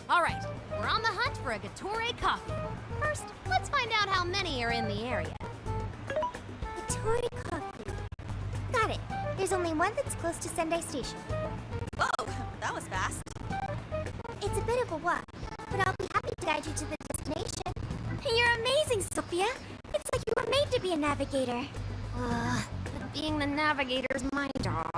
All right, we're on the hunt for a Gatorade coffee. First, let's find out how many are in the area. Gatorade coffee. Got it. There's only one that's close to Sendai Station. Whoa, that was fast. It's a bit of a walk, but I'll be happy to guide you to the destination. You're amazing, Sophia. It's like you were made to be a navigator. But being the navigator's my job.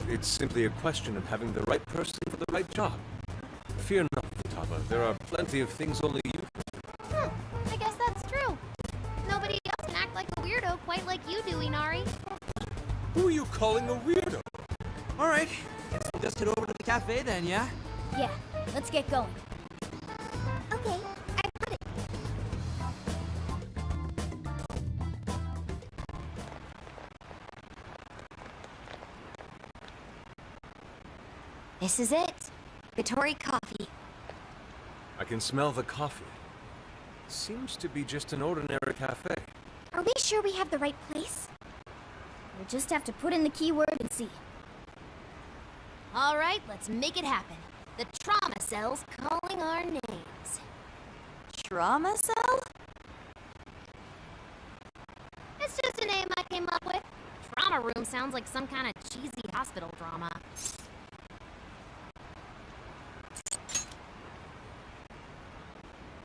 It's simply a question of having the right person for the right job. Fear not, Futaba. There are plenty of things only you can do. I guess that's true. Nobody else can act like a weirdo quite like you do, Inari. Who are you calling a weirdo? All right, guess we'll just head over to the cafe then, yeah? Yeah, let's get going. Okay, I got it. This is it. Gatorade coffee. I can smell the coffee. Seems to be just an ordinary cafe. Are we sure we have the right place? We'll just have to put in the keyword and see. All right, let's make it happen. The trauma cell's calling our names. Trauma cell? It's just a name I came up with. Trauma room sounds like some kind of cheesy hospital drama.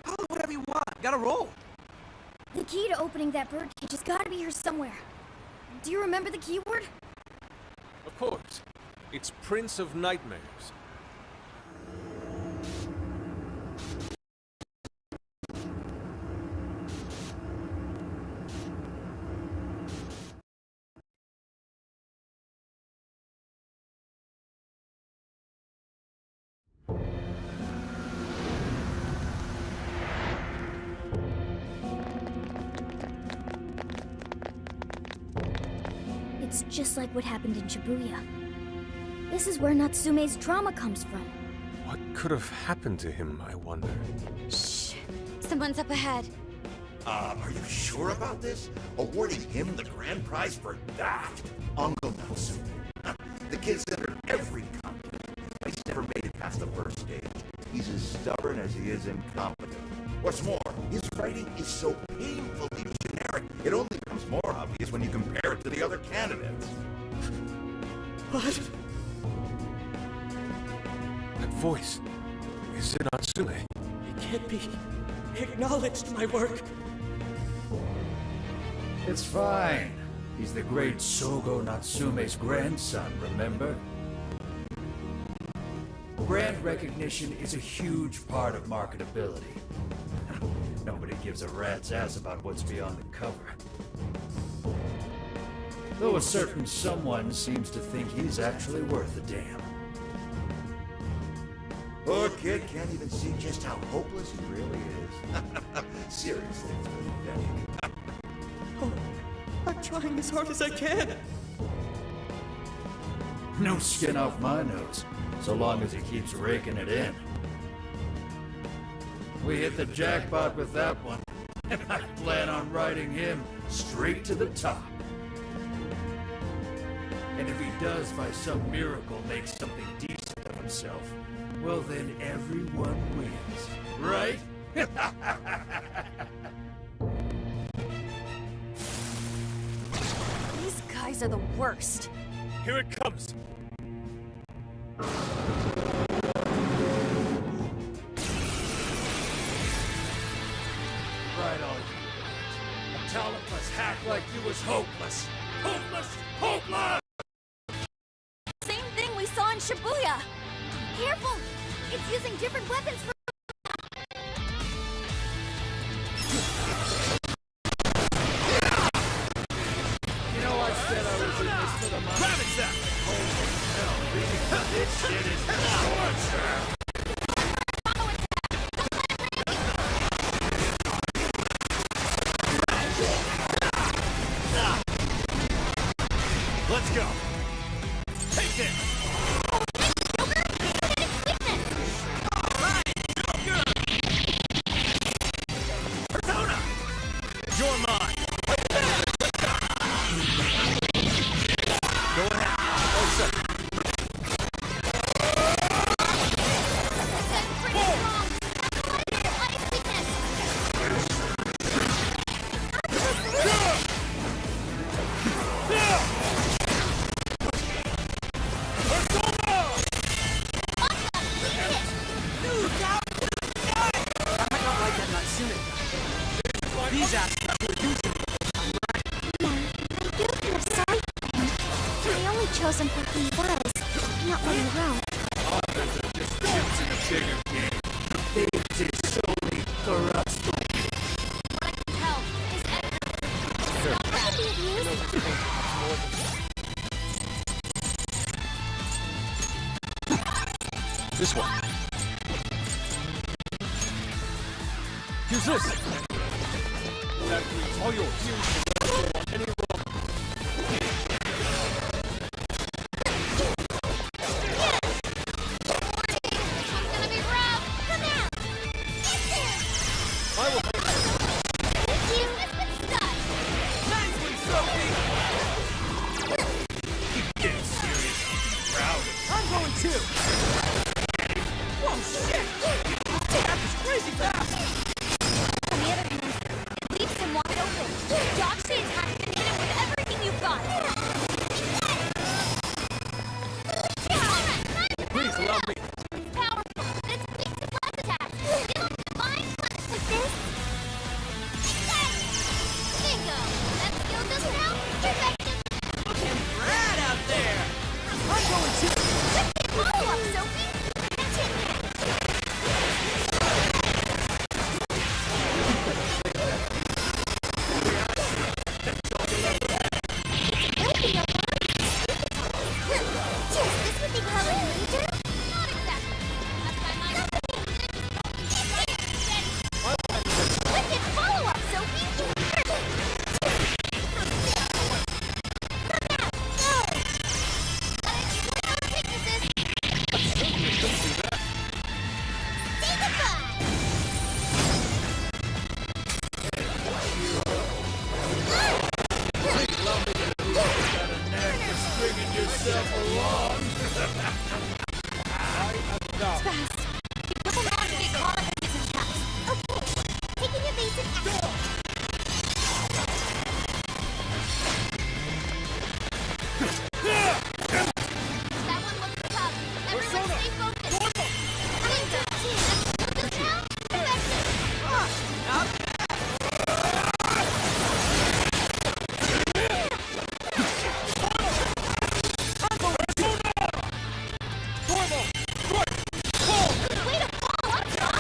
Oh, whatever you want. Gotta roll. The key to opening that birdcage has got to be here somewhere. Do you remember the keyword? Of course. It's Prince of Nightmares. It's just like what happened in Shibuya. This is where Natsume's trauma comes from. What could have happened to him, I wonder? Shh. Someone's up ahead. Are you sure about this? Awarding him the grand prize for that? Uncle Natsume. The kid's entered every competition, but he's never made it past the first stage. He's as stubborn as he is incompetent. What's more, his writing is so painfully generic, it only becomes more obvious when you compare it to the other candidates. What? That voice. Is it Natsume? It can't be acknowledged, my work. It's fine. He's the great Sogo Natsume's grandson, remember? Brand recognition is a huge part of marketability. Nobody gives a rat's ass about what's beyond the cover. Though a certain someone seems to think he's actually worth a damn. Poor kid can't even see just how hopeless he really is. Seriously, it's pathetic. Oh, I'm trying as hard as I can. No skin off my nose, so long as he keeps raking it in. We hit the jackpot with that one, and I plan on riding him straight to the top. And if he does by some miracle make something decent of himself, well then everyone wins, right? These guys are the worst. Here it comes! Right on you. A talentless hack like you was hopeless. Hopeless! Hopeless! Same thing we saw in Shibuya. Careful! It's using different weapons for... You know I said I was in this for the money. Grab that! Holy hell, this shit is torture! Let's go. Take it. Persona! You're mine. Go ahead. Oh, chose him for who he was, not what he wrote. Authors are just chips in a bigger game. Theives is solely for us. What I can tell is editor not to be abused. This one. Here's this. That reads all yours. Any wrong. Gonna be rough. Come out. Get there. I will. Thank you. It's been stuck. Nicely, Sophie! Getting serious. Proud. I'm going too! Whoa, shit! This tap is crazy fast! On the other hand, it leaves him wide open. Dodge the attack and hit him with everything you've got. Please allow me. It's powerful, and it's weak to blast attacks. Give him divine punch with this. Bingo! That skill just now? Perfection! Looking rad out there! I'm going too! Wicked follow-up, Sophie! That's it, man. Building a line. Cheers, this would be color major? Not exactly. That's my mind. Wicked follow-up, Sophie! Perfect! Come out! Go! Let it explain our weaknesses! Say goodbye! Bringing yourself along. Fast. Be careful not to get caught up in his attacks. Okay. Taking evasive action. That one looks tough. Everyone stay focused. Bingo. This now? Perfection. Not Way to follow up, Doc.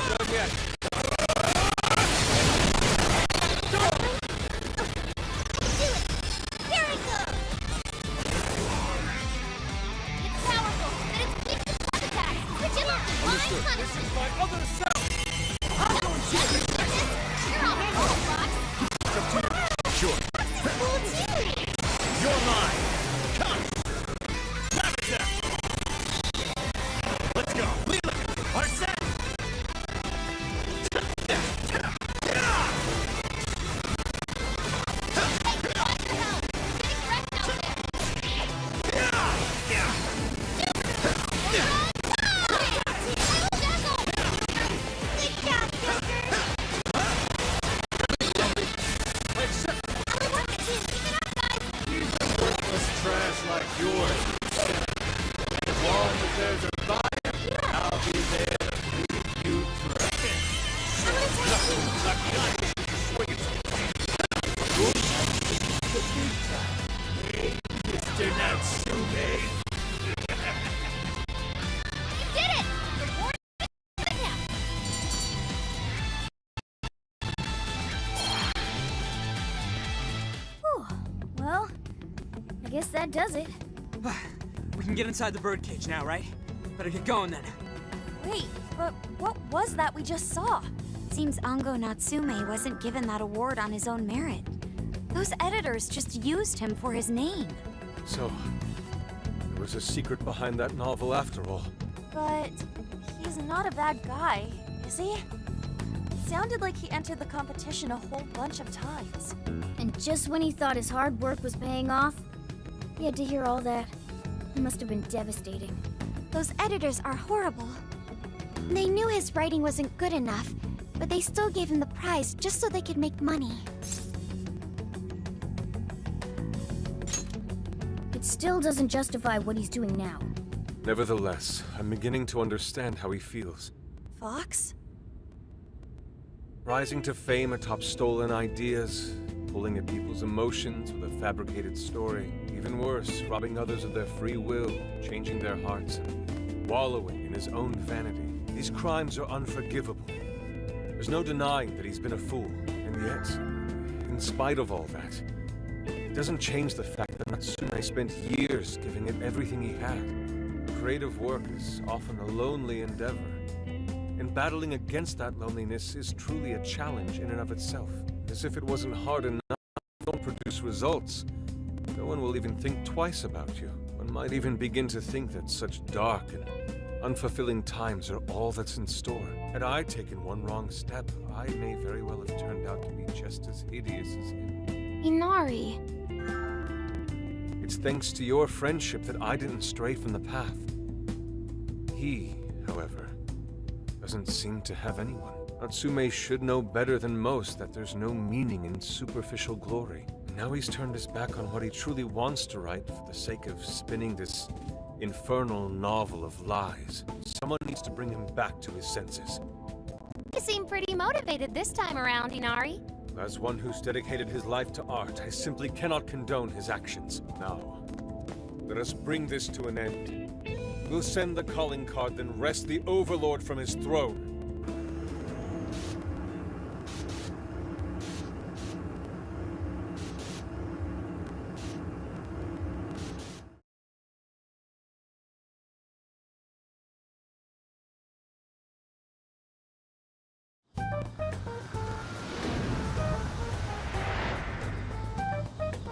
Not yet. Do it. Very good. It's powerful, but it's weak to blast attacks. Which is divine punishment. My other self. You're on hold, Fox. Sure. Fox is cool too. You're mine. Come. Back attack. Let's go. Lead it. Our set. Hey, watch your help. Getting wrecked out there. Good job, Joker. Keep it up, guys. Worthless trash like yours. As long as there's a buyer, I'll be there to feed you trash. I'm gonna take it. Mr. Natsume. You did it! Reward now. Whew. Well, I guess that does it. We can get inside the birdcage now, right? Better get going then. Wait, but what was that we just saw? Seems Ango Natsume wasn't given that award on his own merit. Those editors just used him for his name. So, there was a secret behind that novel after all. But he's not a bad guy, is he? It sounded like he entered the competition a whole bunch of times. And just when he thought his hard work was paying off, he had to hear all that. It must have been devastating. Those editors are horrible. They knew his writing wasn't good enough, but they still gave him the prize just so they could make money. It still doesn't justify what he's doing now. Nevertheless, I'm beginning to understand how he feels. Fox? Rising to fame atop stolen ideas, pulling at people's emotions with a fabricated story. Even worse, robbing others of their free will, changing their hearts, and wallowing in his own vanity. These crimes are unforgivable. There's no denying that he's been a fool, and yet, in spite of all that, it doesn't change the fact that Natsume spent years giving it everything he had. Creative work is often a lonely endeavor, and battling against that loneliness is truly a challenge in and of itself. As if it wasn't hard enough, you don't produce results. No one will even think twice about you. One might even begin to think that such dark and unfulfilling times are all that's in store. Had I taken one wrong step, I may very well have turned out to be just as hideous as him. Inari. It's thanks to your friendship that I didn't stray from the path. He, however, doesn't seem to have anyone. Natsume should know better than most that there's no meaning in superficial glory. Now he's turned his back on what he truly wants to write for the sake of spinning this infernal novel of lies. Someone needs to bring him back to his senses. You seem pretty motivated this time around, Inari. As one who's dedicated his life to art, I simply cannot condone his actions. Now, let us bring this to an end. We'll send the calling card, then wrest the Overlord from his throne.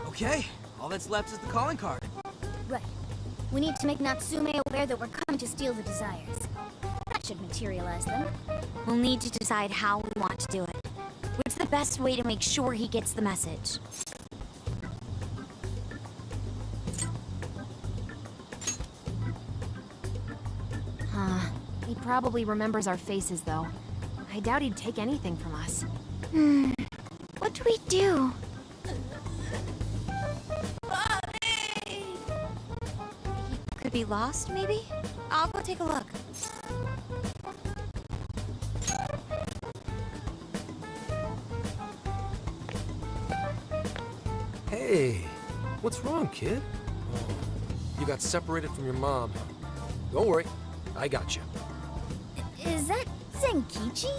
Okay, all that's left is the calling card. Right. We need to make Natsume aware that we're coming to steal the desires. That should materialize them. We'll need to decide how we want to do it. What's the best way to make sure he gets the message? He probably remembers our faces, though. I doubt he'd take anything from us. What do we do? Could be lost, maybe? I'll go take a look. Hey, what's wrong, kid? Oh, you got separated from your mom. Don't worry, I got you. Is that Zenkichi?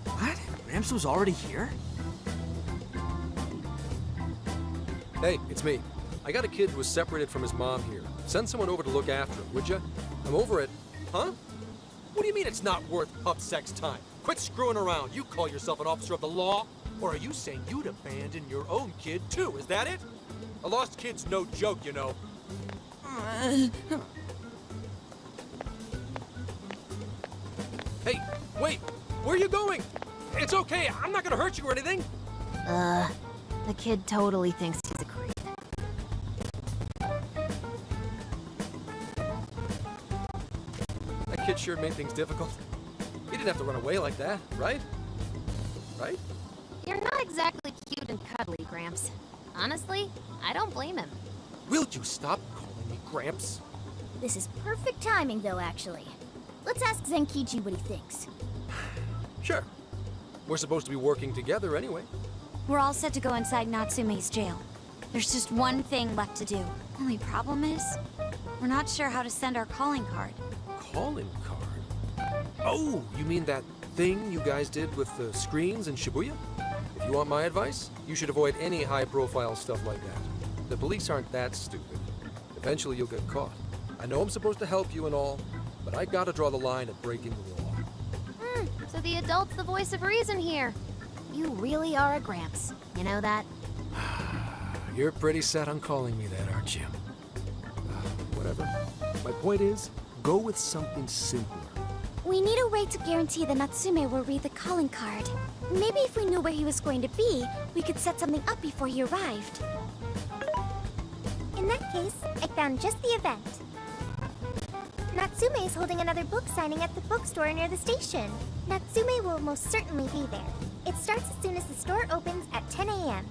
What? Gramps was already here? Hey, it's me. I got a kid who was separated from his mom here. Send someone over to look after him, would ya? I'm over it. Huh? What do you mean it's not worth pup sex time? Quit screwing around. You call yourself an officer of the law? Or are you saying you'd abandon your own kid, too? Is that it? A lost kid's no joke, you know. Hey, wait! Where are you going? It's okay, I'm not gonna hurt you or anything! The kid totally thinks he's a creep. That kid sure made things difficult. He didn't have to run away like that, right? Right? You're not exactly cute and cuddly, Gramps. Honestly, I don't blame him. Will you stop calling me Gramps? This is perfect timing, though, actually. Let's ask Zenkichi what he thinks. Sure. We're supposed to be working together anyway. We're all set to go inside Natsume's jail. There's just one thing left to do. Only problem is, we're not sure how to send our calling card. Calling card? Oh, you mean that thing you guys did with the screens in Shibuya? If you want my advice, you should avoid any high-profile stuff like that. The police aren't that stupid. Eventually you'll get caught. I know I'm supposed to help you and all, but I gotta draw the line at breaking the law. So the adult's the voice of reason here. You really are a Gramps. You know that? You're pretty set on calling me that, aren't you? Whatever. My point is, go with something simpler. We need a way to guarantee that Natsume will read the calling card. Maybe if we knew where he was going to be, we could set something up before he arrived. In that case, I found just the event. Natsume is holding another book signing at the bookstore near the station. Natsume will most certainly be there. It starts as soon as the store opens at 10 a.m.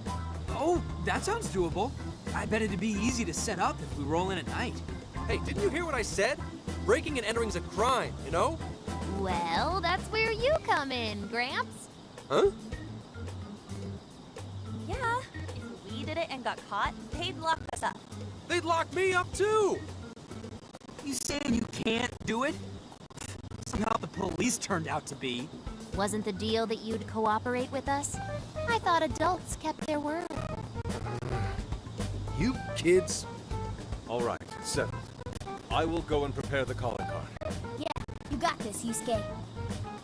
Oh, that sounds doable. I bet it'd be easy to set up if we roll in at night. Hey, didn't you hear what I said? Breaking and entering's a crime, you know? Well, that's where you come in, Gramps. Huh? Yeah, it and got caught, they'd lock us up. They'd lock me up too! You saying you can't do it? Somehow the police turned out to be. Wasn't the deal that you'd cooperate with us? I thought adults kept their word. You kids. All right, it's settled. I will go and prepare the calling card. Yeah, you got this, Yusuke.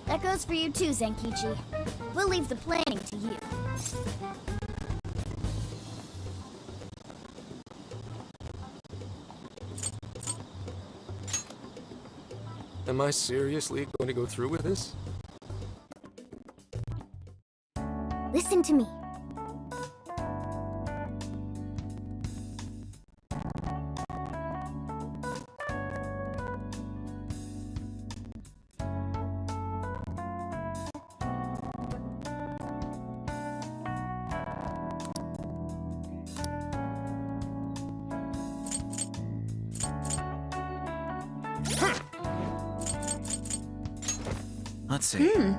That goes for you too, Zenkichi. We'll leave the planning to you. Am I seriously going to go through with this? Listen to me. Let's see.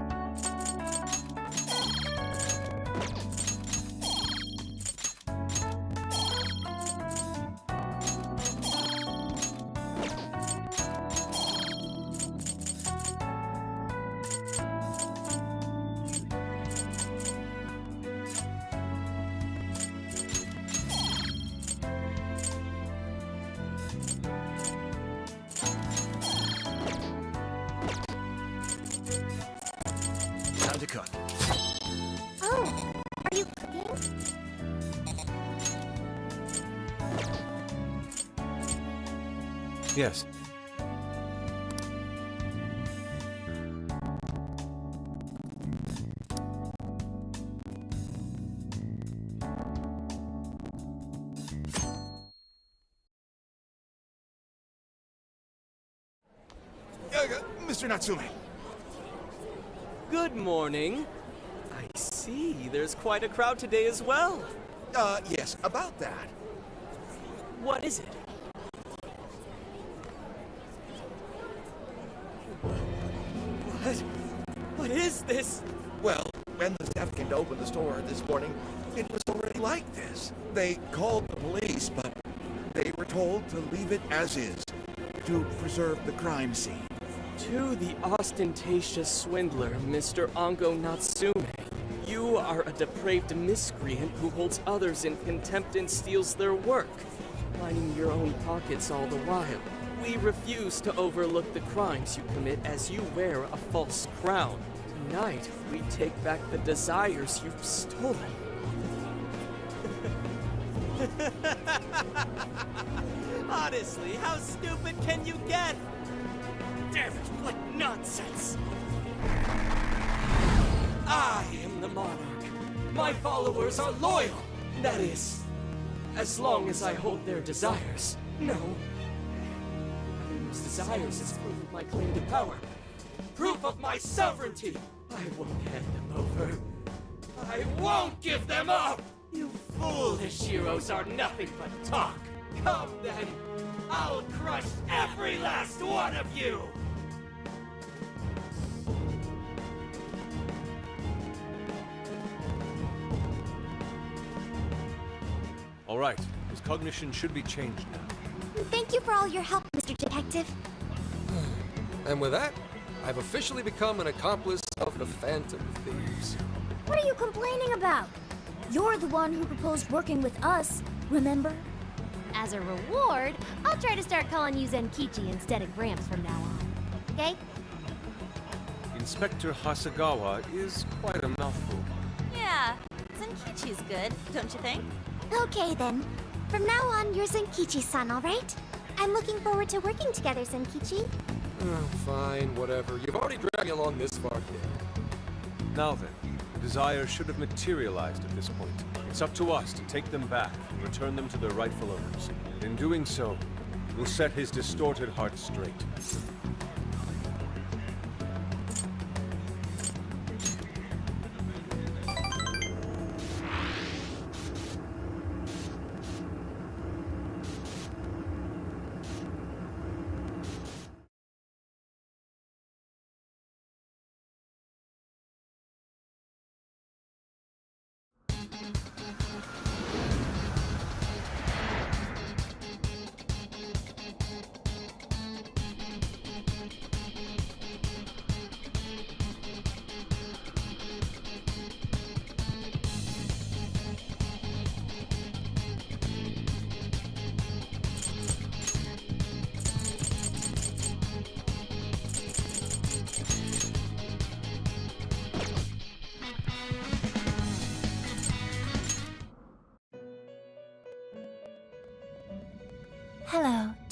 Time to cut. Oh, are you cooking? Yes. Mr. Natsume. Good morning. I see there's quite a crowd today as well. Yes, about that. What is it? What is this? Well, when the staff came to open the store this morning, it was already like this. They called the police, but they were told to leave it as is, to preserve the crime scene. To the ostentatious swindler, Mr. Ango Natsume. You are a depraved miscreant who holds others in contempt and steals their work, lining your own pockets all the while. We refuse to overlook the crimes you commit as you wear a false crown. Tonight, we take back the desires you've stolen. Honestly, how stupid can you get? Damn it, what nonsense! I am the monarch. My followers are loyal. That is, as long as I hold their desires. No. Having those desires is proof of my claim to power. Proof of my sovereignty. I won't hand them over. I won't give them up! You foolish heroes are nothing but talk. Come then, I'll crush every last one of you! All right, his cognition should be changed now. Thank you for all your help, Mr. Detective. And with that, I've officially become an accomplice of the Phantom Thieves. What are you complaining about? You're the one who proposed working with us, remember? As a reward, I'll try to start calling you Zenkichi instead of Gramps from now on. Okay? Inspector Hasegawa is quite a mouthful. Yeah, Zenkichi's good, don't you think? Okay then. From now on, you're Zenkichi-san, alright? I'm looking forward to working together, Zenkichi. Oh, fine, whatever. You've already dragged me along this far, kid. Now then, the desire should have materialized at this point. It's up to us to take them back and return them to their rightful owners. And in doing so, we'll set his distorted heart straight.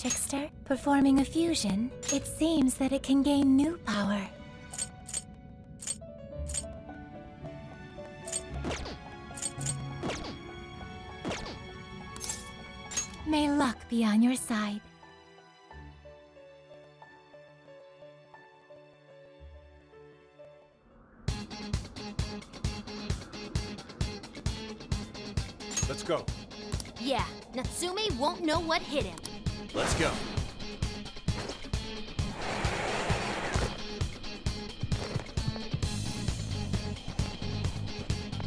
trickster. Performing a fusion, it seems that it can gain new power. May luck be on your side. Let's go. Yeah, Natsume won't know what hit him. Let's go.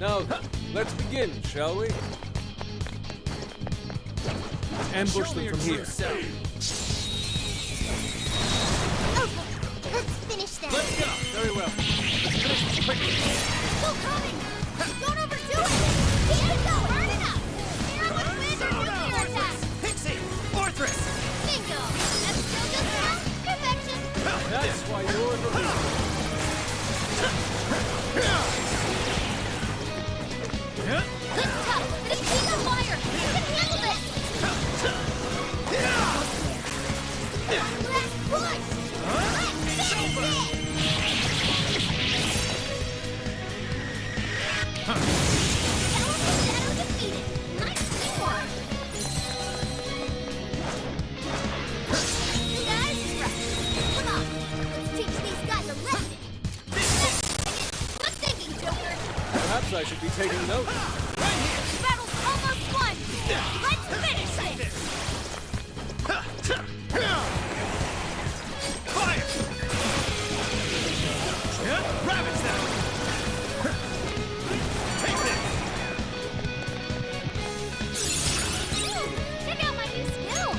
Now, let's begin, shall we? Ambush them from here. Let's finish that. Let's go. Very well. Let's finish this quickly. Still coming! Don't overdo it! Keep it going! Burn it up! Air with wind or nuclear attack! Pixie! Fortress! Bingo! That's still just now? Perfection! That's why you're the leader. It's tough, but it's keep on fire! You can handle this! Last push! Let's finish it! Shadow defeated! Nice teamwork! You guys, right. Come on, let's teach these guys a lesson! Good thinking, Joker! Perhaps I should be taking notes. Battle's almost won! Let's finish it! Fire! Ravage them! Take this! Check out my new skill!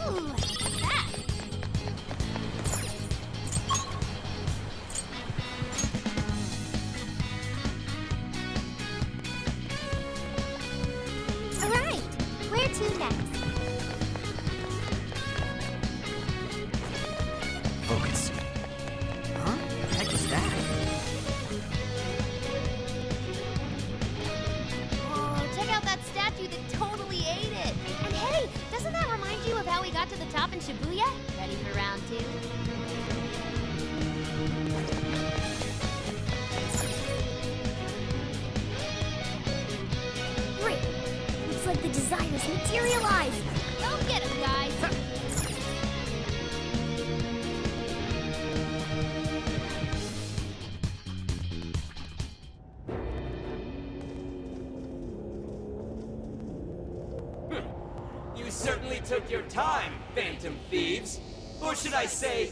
Ooh, that! Alright, where to next? Focus. Huh? The heck is that? Oh, check out that statue that totally ate it! And hey, doesn't that remind you of how we got to the top in Shibuya? Ready for round 2? Great! Looks like the desires materialized! Go get him, guys! You certainly took your time, Phantom Thieves. Or should I say,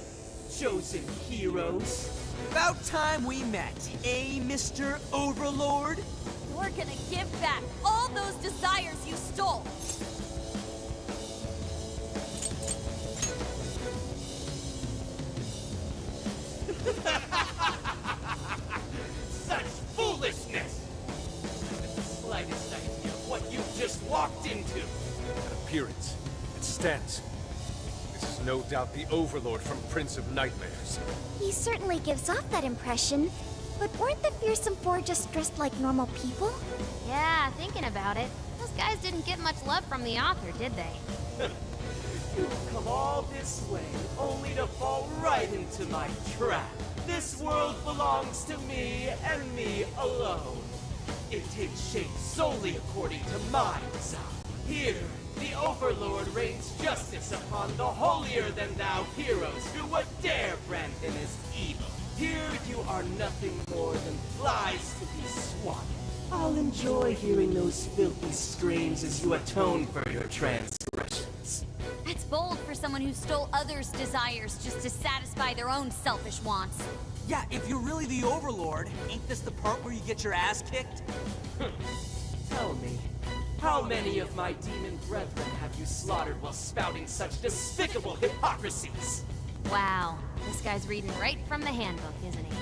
chosen heroes. About time we met, eh, Mr. Overlord? We're gonna give back all those desires you stole. Such foolishness! I haven't the slightest idea of what you just walked into. That appearance, its stance. This is no doubt the Overlord from Prince of Nightmares. He certainly gives off that impression, but weren't the fearsome four just dressed like normal people? Yeah, thinking about it, those guys didn't get much love from the author, did they? You've come all this way, only to fall right into my trap. This world belongs to me and me alone. It takes shape solely according to my design. Here, the Overlord rains justice upon the holier-than-thou heroes who would dare brand him as evil. Here you are nothing more than flies to be swatted. I'll enjoy hearing those filthy screams as you atone for your transgressions. That's bold for someone who stole others' desires just to satisfy their own selfish wants. Yeah, if you're really the Overlord, ain't this the part where you get your ass kicked? Tell me, how many of my demon brethren have you slaughtered while spouting such despicable hypocrisies? Wow, this guy's reading right from the handbook, isn't he?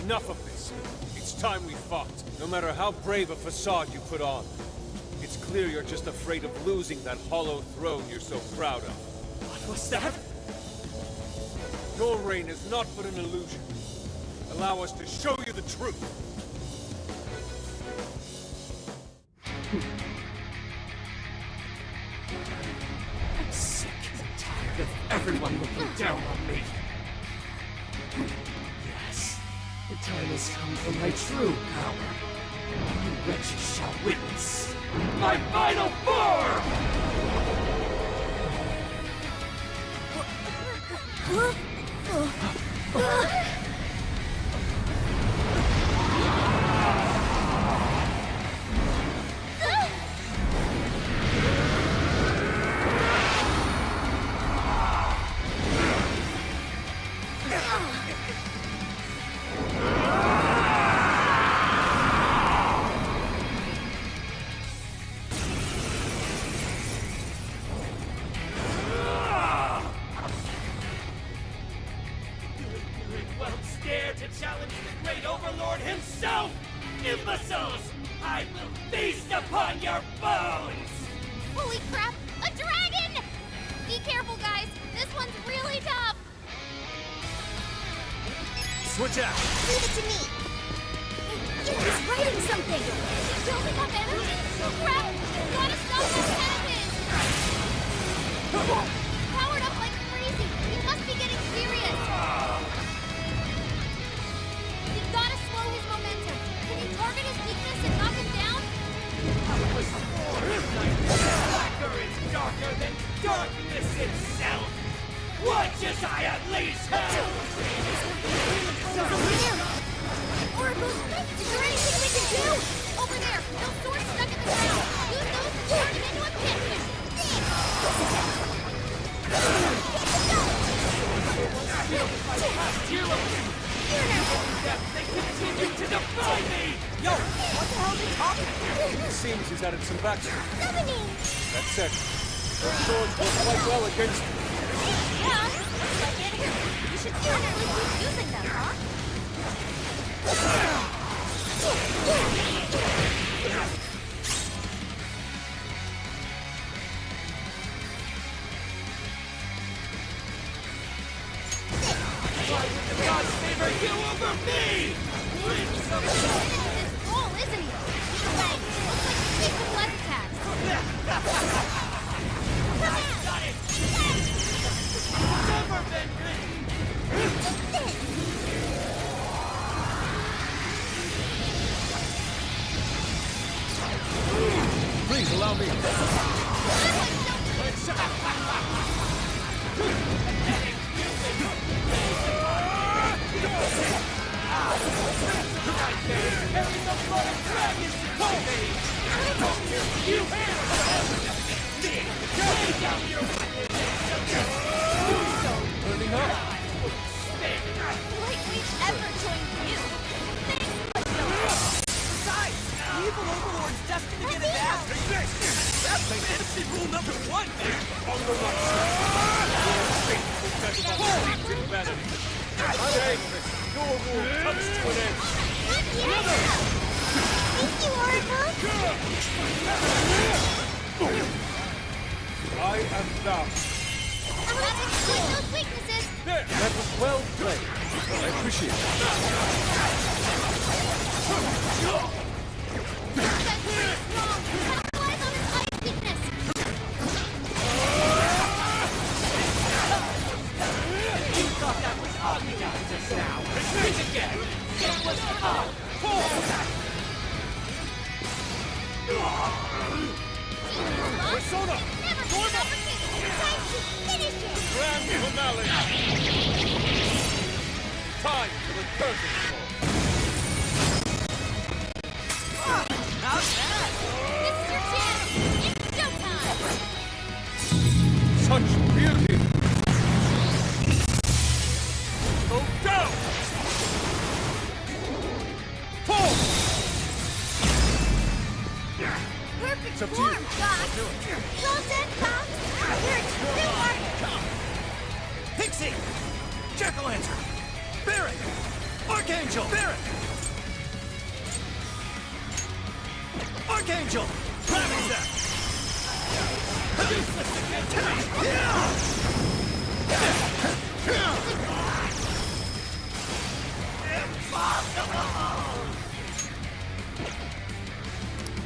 Enough of this. It's time we fought, no matter how brave a facade you put on. It's clear you're just afraid of losing that hollow throne you're so proud of. What was that? Your reign is not but an illusion. Allow us to show you the truth. I'm sick and tired of everyone looking down on me. Yes, the time has come for my true power. You wretches shall witness my final form! Won't dare to challenge the great Overlord himself! Imbeciles! I will feast upon your bones! Holy crap! A dragon! Be careful, guys. This one's really tough. Switch out! Leave it to me. He's writing something! He's building up energy. Crap! Gotta stop that cannon! Powered up like crazy. He must be getting serious. You've gotta slow his momentum. Can you target his weakness and knock him down? Blacker is darker than darkness itself! What should I at least have? Oracles, is there anything we can do? Over there, those swords stuck in the ground. Use those to turn him into a pit. They continue to defy me! Yo, what the hell are they talking about? It seems he's added some backstory. Summoning! That said, their swords work quite well against him. Yeah, looks like it. You should definitely keep using them, huh? Why would the gods favor you over me? Prince of This troll, isn't he? He's like, looks like he's taking less attacks. I got it! Never been written! Please allow me. Turning up. Lightweight ever joined you. Besides, the evil Overlord's destined to get his ass. That's fantasy rule number 1, man. Today, your rule comes to an end. Thank you, Oracle. I am thou. Let's exploit those weaknesses. There, that was well played. I appreciate it. That's pretty strong. Capitalize on his ice weakness. You thought that was Omnigon just now. Think again. It was Persona! Never be an opportunity. Time to finish it. Grand finale! Time for the How's that? This is your chance! It's showtime! Such beauty! Go down! Pull! Perfect up to form, you. Doc! Well done, Doc! You're a true artist! Pixie! Jack-o'-lantern! Barret! Archangel! Barret! Archangel! Grabbing that!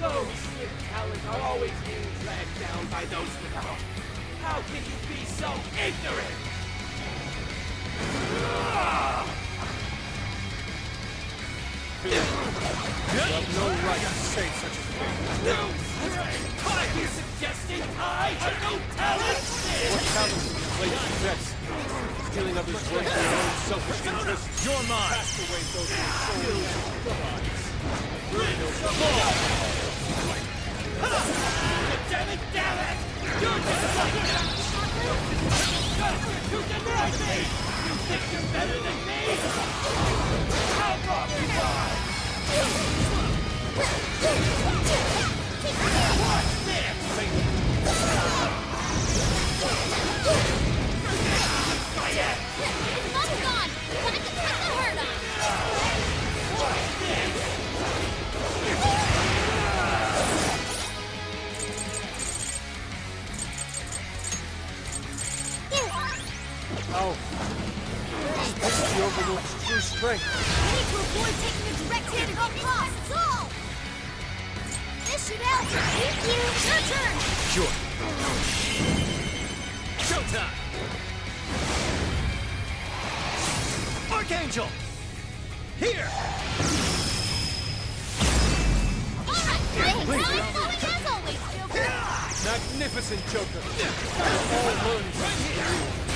Those with talent are always being dragged down by those without. How can you be so ignorant? You have no right to say such a thing. Are you suggesting I have no talent? What talent do you claim to possess? Stealing others' work for your own selfish interests? You're mine! Cast away those who Damn it! You're just like them! You deny me! You think you're better than me? How wrong you are! Watch this! My head! It's not gone! But I can put the hurt on! Watch this! Oh. This is the Overlord's true strength. I need to avoid taking a direct hit at all costs! That's all! This should help! Thank you! Your turn! Sure. Showtime! Archangel! Here! Alright, great! Well, flowing as always, Joker! Magnificent, Joker. We're all learning something from you.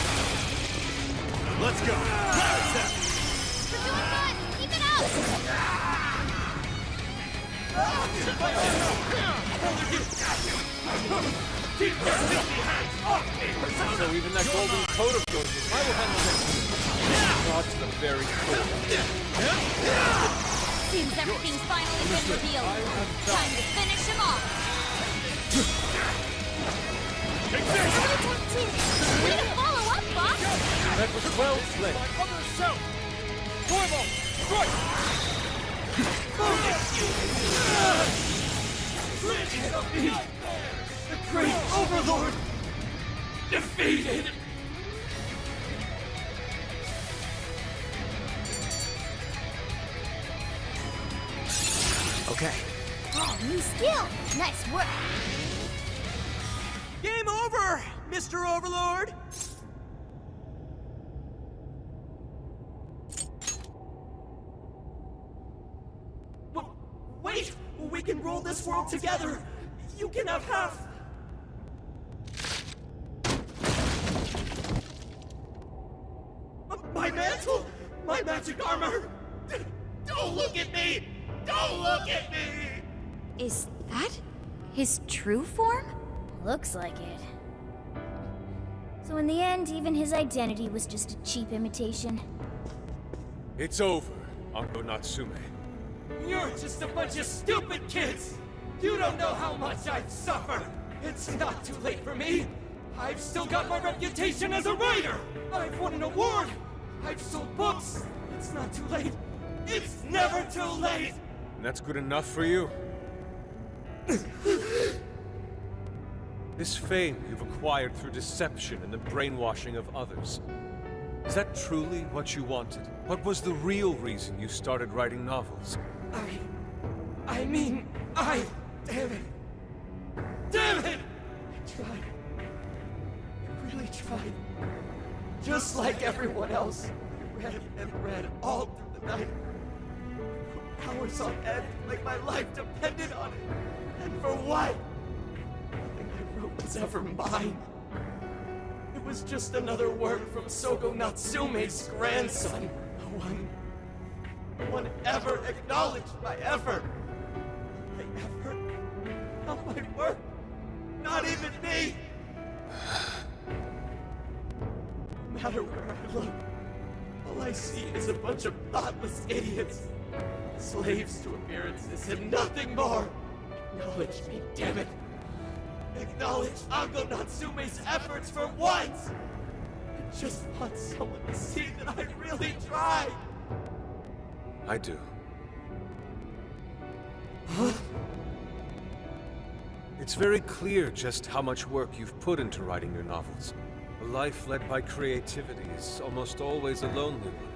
Let's go! Power step! We're doing good! Keep it up! Keep your filthy hands off me! So even that golden coat of yours, I will handle this. God to the very core. Seems everything's finally been revealed. Time to finish him off! Way to follow up, boss! That was well played. My other self! Corvo! Strike! The great Overlord! Defeated! Okay. Oh, new skill! Nice work! Game over, Mr. Overlord! Wait! We can rule this world together! You can have half! My mantle? My magic armor? Don't look at me! Don't look at me! Is that his true form? Looks like it. So in the end, even his identity was just a cheap imitation. It's over, Uncle Natsume. You're just a bunch of stupid kids! You don't know how much I've suffered! It's not too late for me! I've still got my reputation as a writer! I've won an award! I've sold books! It's not too late! It's never too late! And that's good enough for you? This fame you've acquired through deception and the brainwashing of others. Is that truly what you wanted? What was the real reason you started writing novels? I mean, damn it! Damn it! I tried. I really tried. Just like everyone else. I read and read all through the night. Hours on end, like my life depended on it. And for what? Nothing I wrote was ever mine. It was just another work from Sogo Natsume's grandson. The one one ever acknowledged my effort. My effort? Not my work. Not even me. No matter where I look, all I see is a bunch of thoughtless idiots. Slaves to appearances and nothing more. Acknowledge me, damn it. Acknowledge Ango Natsume's efforts for once. I just want someone to see that I really tried. I do. Huh? It's very clear just how much work you've put into writing your novels. A life led by creativity is almost always a lonely one,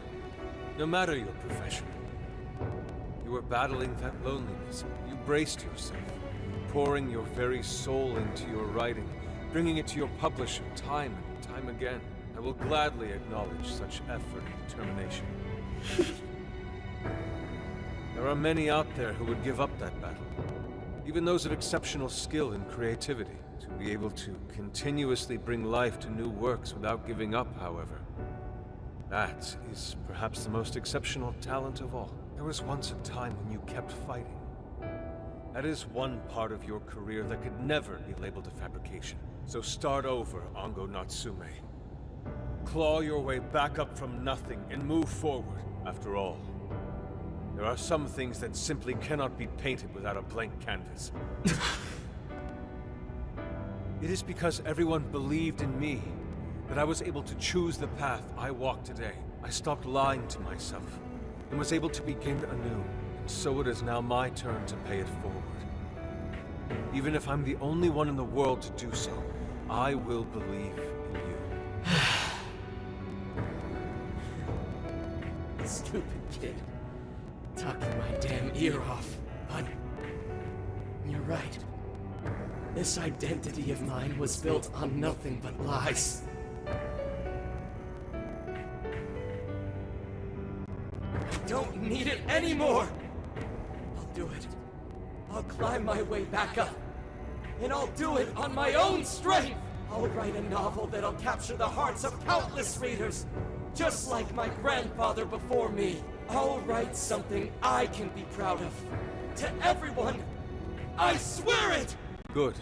no matter your profession. You were battling that loneliness. You braced yourself, pouring your very soul into your writing, bringing it to your publisher time and time again. I will gladly acknowledge such effort and determination. There are many out there who would give up that battle. Even those of exceptional skill and creativity. To be able to continuously bring life to new works without giving up, however. That is perhaps the most exceptional talent of all. There was once a time when you kept fighting. That is one part of your career that could never be labeled a fabrication. So start over, Ango Natsume. Claw your way back up from nothing and move forward. After all, there are some things that simply cannot be painted without a blank canvas. It is because everyone believed in me that I was able to choose the path I walk today. I stopped lying to myself and was able to begin anew. And so it is now my turn to pay it forward. Even if I'm the only one in the world to do so, I will believe in you. Stupid kid. Talking my damn ear off. But you're right. This identity of mine was built on nothing but lies. I don't need it anymore! I'll do it. I'll climb my way back up. And I'll do it on my own strength! I'll write a novel that'll capture the hearts of countless readers, just like my grandfather before me. I'll write something I can be proud of. To everyone! I swear it! Good.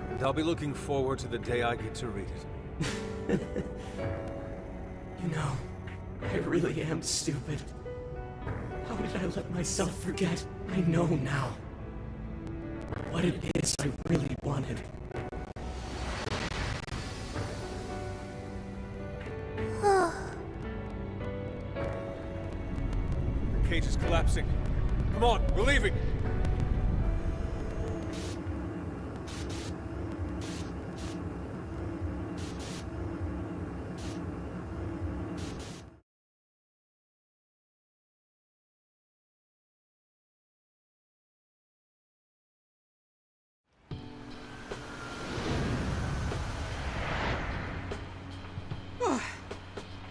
And I'll be looking forward to the day I get to read it. You know, I really am stupid. How did I let myself forget? I know now what it is I really wanted. The cage is collapsing. Come on, we're leaving!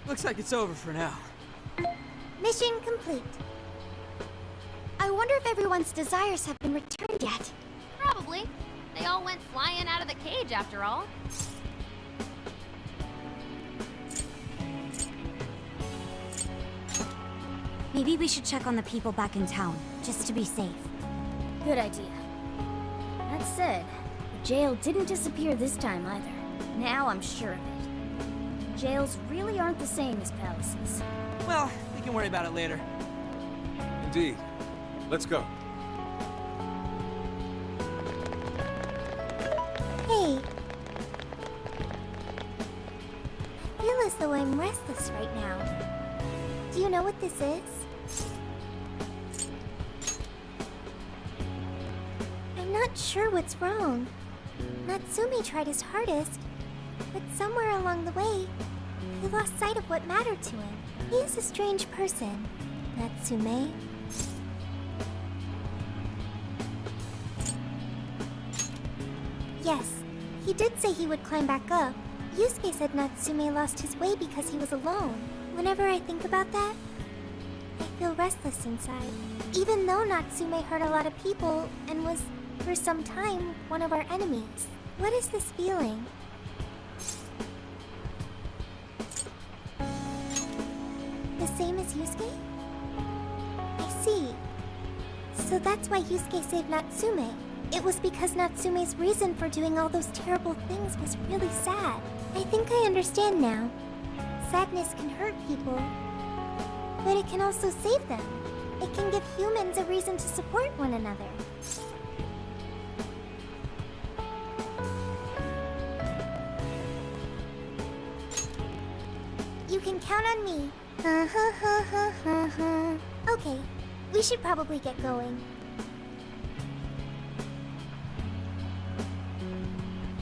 Looks like it's over for now. Mission complete. I wonder if everyone's desires have been returned yet. Probably. They all went flying out of the cage after all. Maybe we should check on the people back in town, just to be safe. Good idea. That said, the jail didn't disappear this time either. Now I'm sure of it. Jails really aren't the same as palaces. Well, we can worry about it later. Indeed. Let's go. Hey. I feel as though I'm restless right now. Do you know what this is? I'm not sure what's wrong. Natsume tried his hardest, but somewhere along the way, he lost sight of what mattered to him. He is a strange person, Natsume. Yes, he did say he would climb back up. Yusuke said Natsume lost his way because he was alone. Whenever I think about that, I feel restless inside. Even though Natsume hurt a lot of people and was, for some time, one of our enemies. What is this feeling? The same as Yusuke? So that's why Yusuke saved Natsume. It was because Natsume's reason for doing all those terrible things was really sad. I think I understand now. Sadness can hurt people, but it can also save them. It can give humans a reason to support one another. You can count on me. Okay, we should probably get going.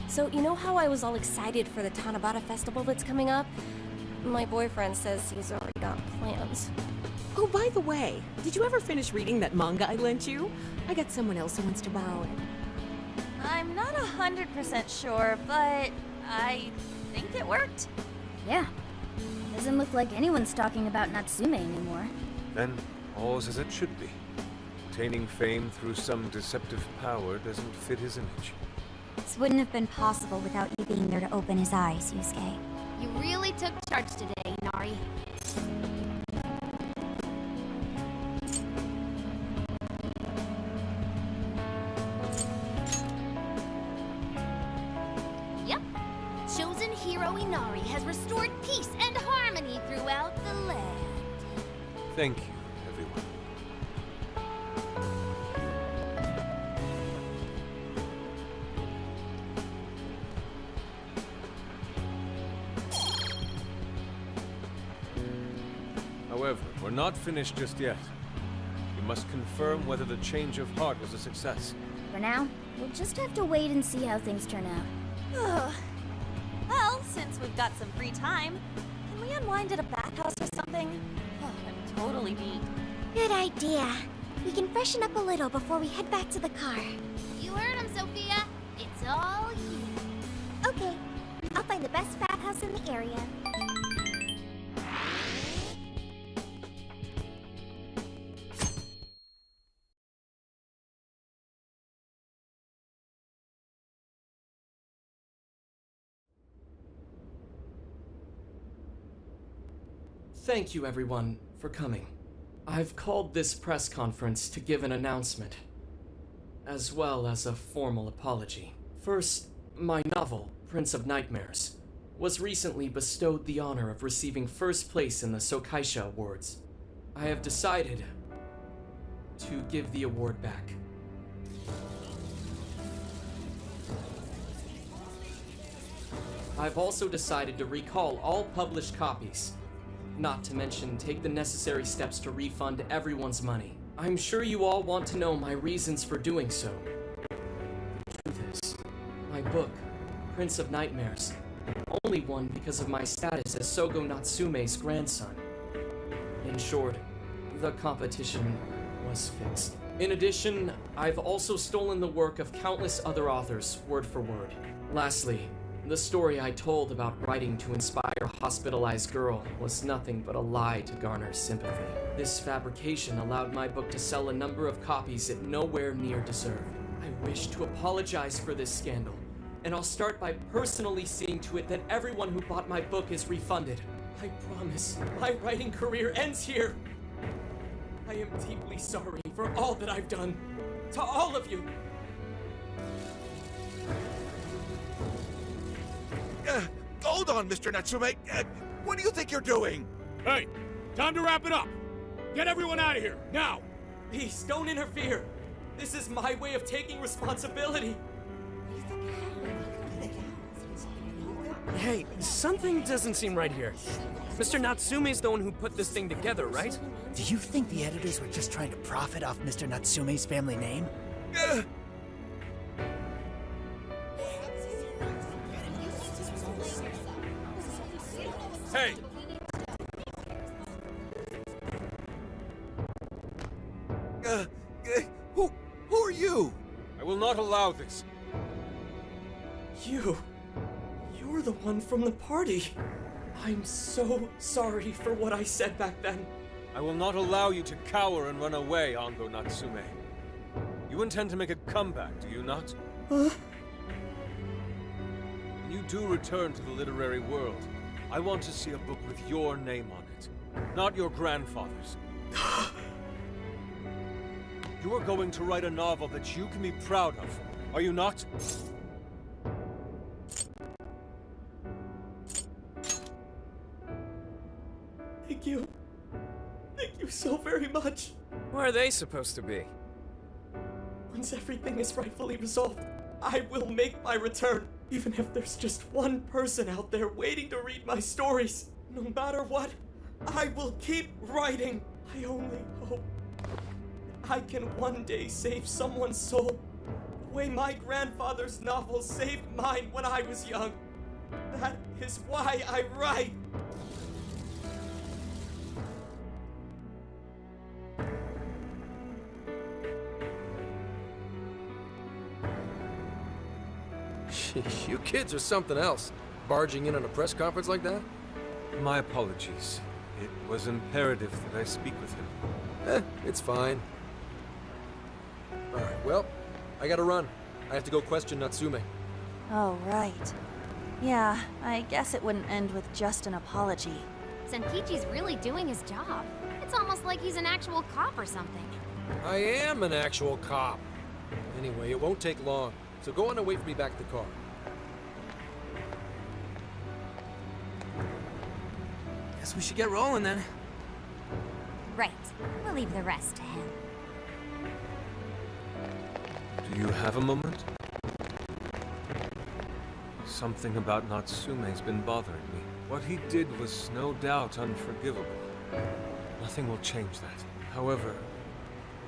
So, you know how I was all excited for the Tanabata festival that's coming up? My boyfriend says he's already got plans. Oh, by the way, did you ever finish reading that manga I lent you? I got someone else who wants to borrow it. I'm not 100% sure, but I think it worked. Yeah. Doesn't look like anyone's talking about Natsume anymore. Then, all's as it should be. Attaining fame through some deceptive power doesn't fit his image. This wouldn't have been possible without you being there to open his eyes, Yusuke. You really took charge today, Nari. Yep. Chosen hero Inari has restored peace and harmony throughout the land. Thank you, everyone. However, we're not finished just yet. We must confirm whether the change of heart was a success. For now, we'll just have to wait and see how things turn out. Well, since we've got some free time, can we unwind at a bathhouse or something? Oh, I'm totally beat. Good idea. We can freshen up a little before we head back to the car. You heard him, Sophia. It's all you. Okay, I'll find the best bathhouse in the area. Thank you, everyone, for coming. I've called this press conference to give an announcement, as well as a formal apology. First, my novel, Prince of Nightmares, was recently bestowed the honor of receiving first place in the Sokaisha Awards. I have decided to give the award back. I've also decided to recall all published copies. Not to mention, take the necessary steps to refund everyone's money. I'm sure you all want to know my reasons for doing so. The truth is, my book, Prince of Nightmares, only won because of my status as Sogo Natsume's grandson. In short, the competition was fixed. In addition, I've also stolen the work of countless other authors, word for word. Lastly, the story I told about writing to inspire a hospitalized girl was nothing but a lie to garner sympathy. This fabrication allowed my book to sell a number of copies it nowhere near deserved. I wish to apologize for this scandal, and I'll start by personally seeing to it that everyone who bought my book is refunded. I promise, my writing career ends here. I am deeply sorry for all that I've done. To all of you. Hold on, Mr. Natsume. What do you think you're doing? Hey, time to wrap it up. Get everyone out of here, now! Please, don't interfere. This is my way of taking responsibility. Hey, something doesn't seem right here. Mr. Natsume's the one who put this thing together, right? Do you think the editors were just trying to profit off Mr. Natsume's family name? Hey! Who are you? I will not allow this. You're the one from the party. I'm so sorry for what I said back then. I will not allow you to cower and run away, Ango Natsume. You intend to make a comeback, do you not? Huh? When you do return to the literary world, I want to see a book with your name on it, not your grandfather's. You are going to write a novel that you can be proud of, are you not? Thank you. Thank you so very much. Where are they supposed to be? Once everything is rightfully resolved, I will make my return. Even if there's just one person out there waiting to read my stories. No matter what, I will keep writing. I only hope I can one day save someone's soul the way my grandfather's novel saved mine when I was young. That is why I write. Sheesh, you kids are something else. Barging in on a press conference like that? My apologies. It was imperative that I speak with him. It's fine. Alright, well, I gotta run. I have to go question Natsume. Oh, right. Yeah, I guess it wouldn't end with just an apology. Senkichi's really doing his job. It's almost like he's an actual cop or something. I am an actual cop. Anyway, it won't take long, so go on and wait for me back at the car. Guess we should get rolling then. Right. We'll leave the rest to him. Do you have a moment? Something about Natsume's been bothering me. What he did was no doubt unforgivable. Nothing will change that. However,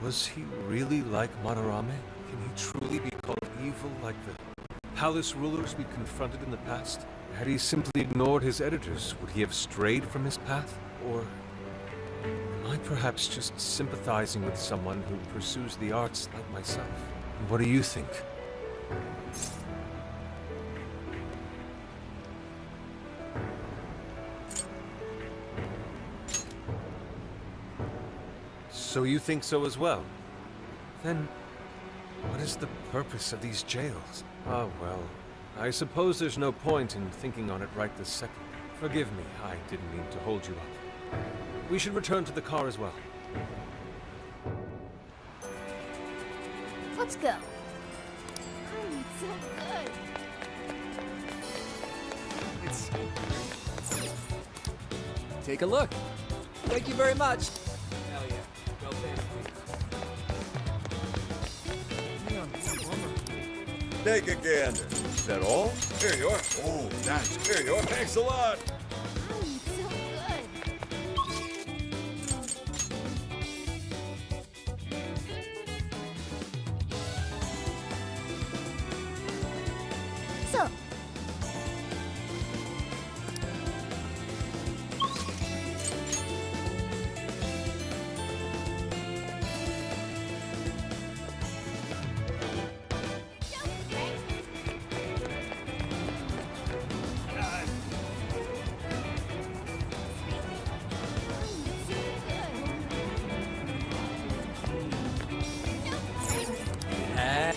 was he really like Madarame? Can he truly be called evil like the palace rulers we confronted in the past? Had he simply ignored his editors, would he have strayed from his path? Or am I perhaps just sympathizing with someone who pursues the arts like myself? What do you think? So you think so as well? Then, what is the purpose of these jails? Ah, well, I suppose there's no point in thinking on it right this second. Forgive me, I didn't mean to hold you up. We should return to the car as well. Let's go. So good. Take a look. Thank you very much. Hell yeah. Go Take a gander. Is that all? Here you are. Oh, nice. Here you are. Thanks a lot. So good.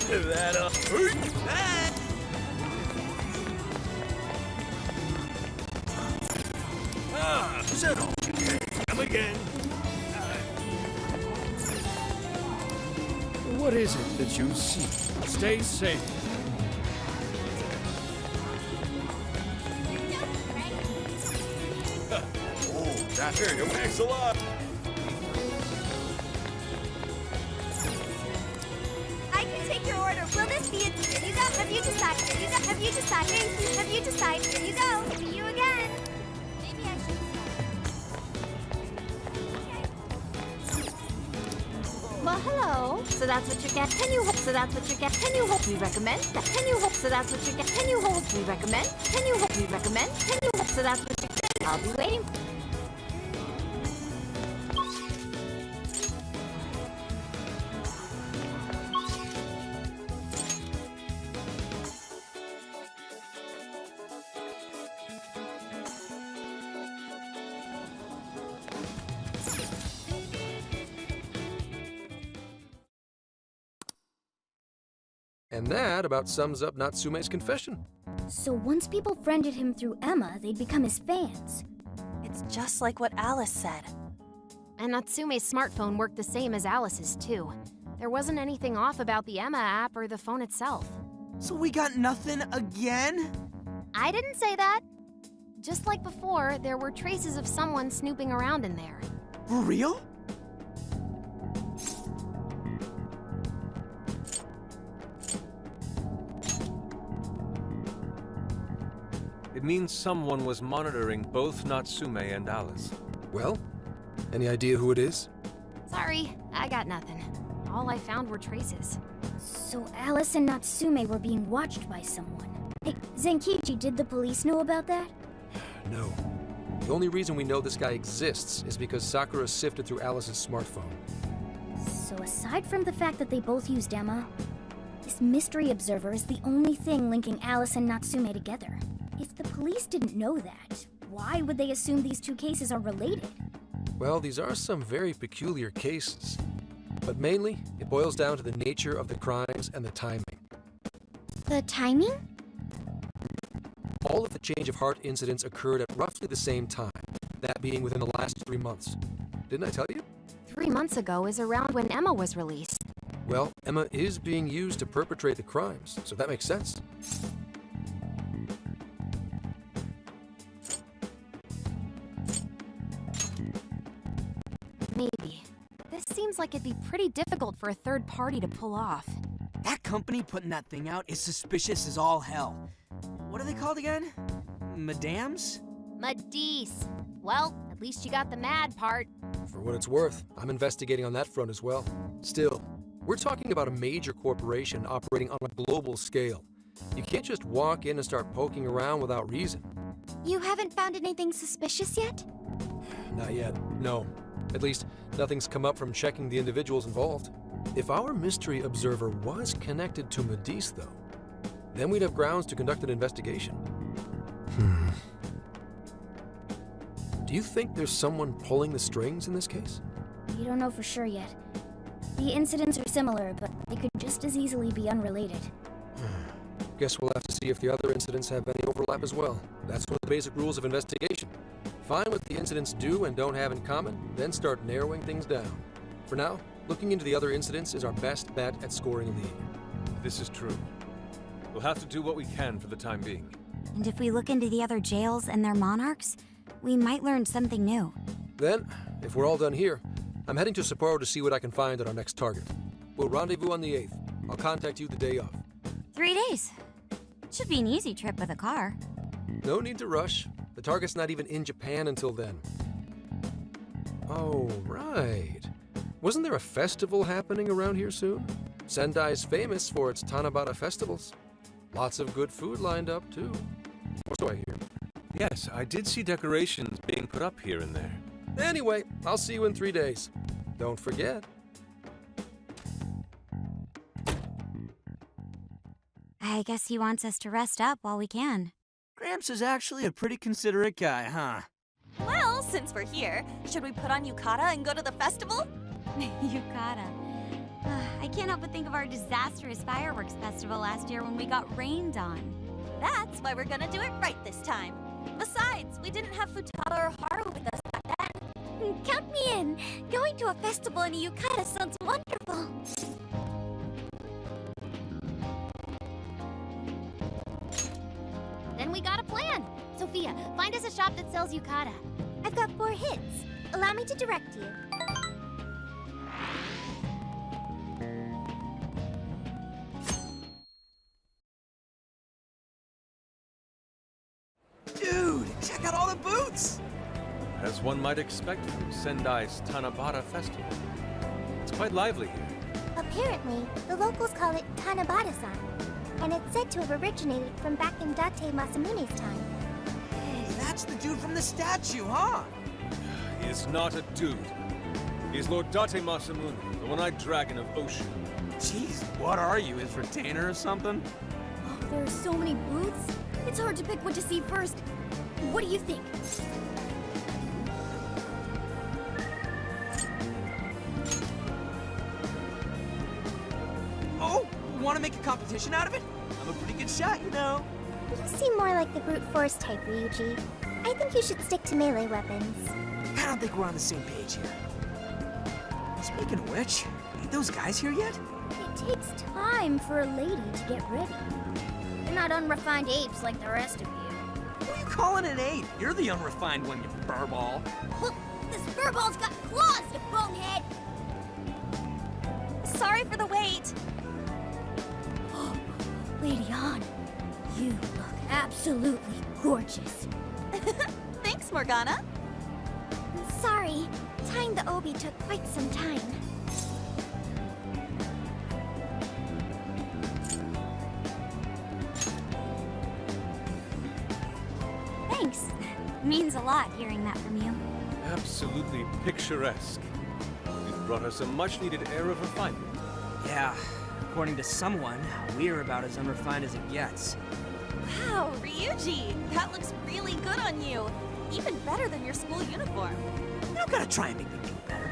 So, That up. Settle. Come again. What is it that you see? Stay safe. Oh, that's here you. Thanks a lot. I can take your order. Will this be it? Here you go. Have you decided? Here you go. Have you decided? Have you decided? Here you go. See you again. Maybe I should. well, hello. So that's what you get. Can you hope? So that's what you get. Can you hope we recommend? Can you hope? So that's what you get. Can you hope we recommend? Can you hope we recommend? Can you hope? So that's what you get. I'll be waiting. And that about sums up Natsume's confession. So once people friended him through Emma, they'd become his fans. It's just like what Alice said. And Natsume's smartphone worked the same as Alice's, too. There wasn't anything off about the Emma app or the phone itself. So we got nothing again? I didn't say that. Just like before, there were traces of someone snooping around in there. For real? It means someone was monitoring both Natsume and Alice. Well, any idea who it is? Sorry, I got nothing. All I found were traces. So Alice and Natsume were being watched by someone. Hey, Zenkichi, did the police know about that? No. The only reason we know this guy exists is because Sakura sifted through Alice's smartphone. So aside from the fact that they both used Emma, this mystery observer is the only thing linking Alice and Natsume together. If the police didn't know that, why would they assume these two cases are related? Well, these are some very peculiar cases. But mainly, it boils down to the nature of the crimes and the timing. The timing? All of the change of heart incidents occurred at roughly the same time, that being within the last 3 months. Didn't I tell you? 3 months ago is around when Emma was released. Well, Emma is being used to perpetrate the crimes, so that makes sense. Maybe. This seems like it'd be pretty difficult for a third party to pull off. That company putting that thing out is suspicious as all hell. What are they called again? Madams? Madisse. Well, at least you got the mad part. For what it's worth, I'm investigating on that front as well. Still, we're talking about a major corporation operating on a global scale. You can't just walk in and start poking around without reason. You haven't found anything suspicious yet? Not yet, no. At least, nothing's come up from checking the individuals involved. If our mystery observer was connected to Madisse, though, then we'd have grounds to conduct an investigation. Do you think there's someone pulling the strings in this case? We don't know for sure yet. The incidents are similar, but they could just as easily be unrelated. Guess we'll have to see if the other incidents have any overlap as well. That's one of the basic rules of investigation. Find what the incidents do and don't have in common, then start narrowing things down. For now, looking into the other incidents is our best bet at scoring a lead. This is true. We'll have to do what we can for the time being. And if we look into the other jails and their monarchs, we might learn something new. Then, if we're all done here, I'm heading to Sapporo to see what I can find at our next target. We'll rendezvous on the 8th. I'll contact you the day of. 3 days. Should be an easy trip with a car. No need to rush. The target's not even in Japan until then. Oh, right. Wasn't there a festival happening around here soon? Sendai's famous for its Tanabata festivals. Lots of good food lined up, too. Or so I hear. Yes, I did see decorations being put up here and there. Anyway, I'll see you in 3 days. Don't forget. I guess he wants us to rest up while we can. Gramps is actually a pretty considerate guy, huh? Well, since we're here, should we put on yukata and go to the festival? Yukata. I can't help but think of our disastrous fireworks festival last year when we got rained on. That's why we're gonna do it right this time. Besides, we didn't have Futaba or Haru with us back then. Count me in! Going to a festival in a yukata sounds wonderful! Then we got a plan. Sophia, find us a shop that sells yukata. I've got 4 hits. Allow me to direct you. Dude, check out all the booths! As one might expect from Sendai's Tanabata Festival. It's quite lively here. Apparently, the locals call it Tanabata-san, and it's said to have originated from back in Date Masamune's time. Hey, that's the dude from the statue, huh? He is not a dude. He is Lord Date Masamune, the one-eyed dragon of Ocean. Jeez, what are you, his retainer or something? Oh, there are so many booths. It's hard to pick what to see first. What do you think? Oh, want to make a competition out of it? I'm a pretty good shot, you know. You seem more like the brute force type, Ryuji. I think you should stick to melee weapons. I don't think we're on the same page here. Speaking of which, Aren't those guys here yet? It takes time for a lady to get ready. They're not unrefined apes like the rest of you. Who are you calling an ape? You're the unrefined one, you furball. Look, this furball's got claws, you bonehead! Sorry for the wait. Lady Han, you look absolutely gorgeous. Thanks, Morgana. Sorry, tying the obi took quite some time. Thanks. Means a lot hearing that from you. Absolutely picturesque. You've brought us a much-needed air of refinement. Yeah, according to someone, we're about as unrefined as it gets. Wow, Ryuji, that looks really good on you. Even better than your school uniform. You don't gotta try and make me feel better.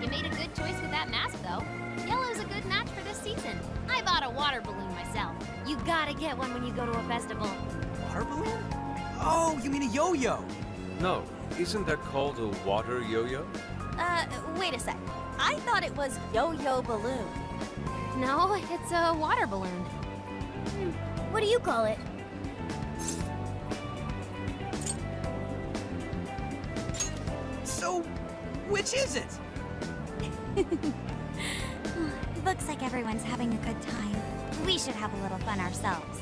You made a good choice with that mask, though. Yellow's a good match for this season. I bought a water balloon myself. You gotta get one when you go to a festival. Water balloon? Oh, you mean a yo-yo? No, isn't that called a water yo-yo? Wait a sec. I thought it was yo-yo balloon. No, it's a water balloon. What do you call it? So, which is it? Looks like everyone's having a good time. We should have a little fun ourselves.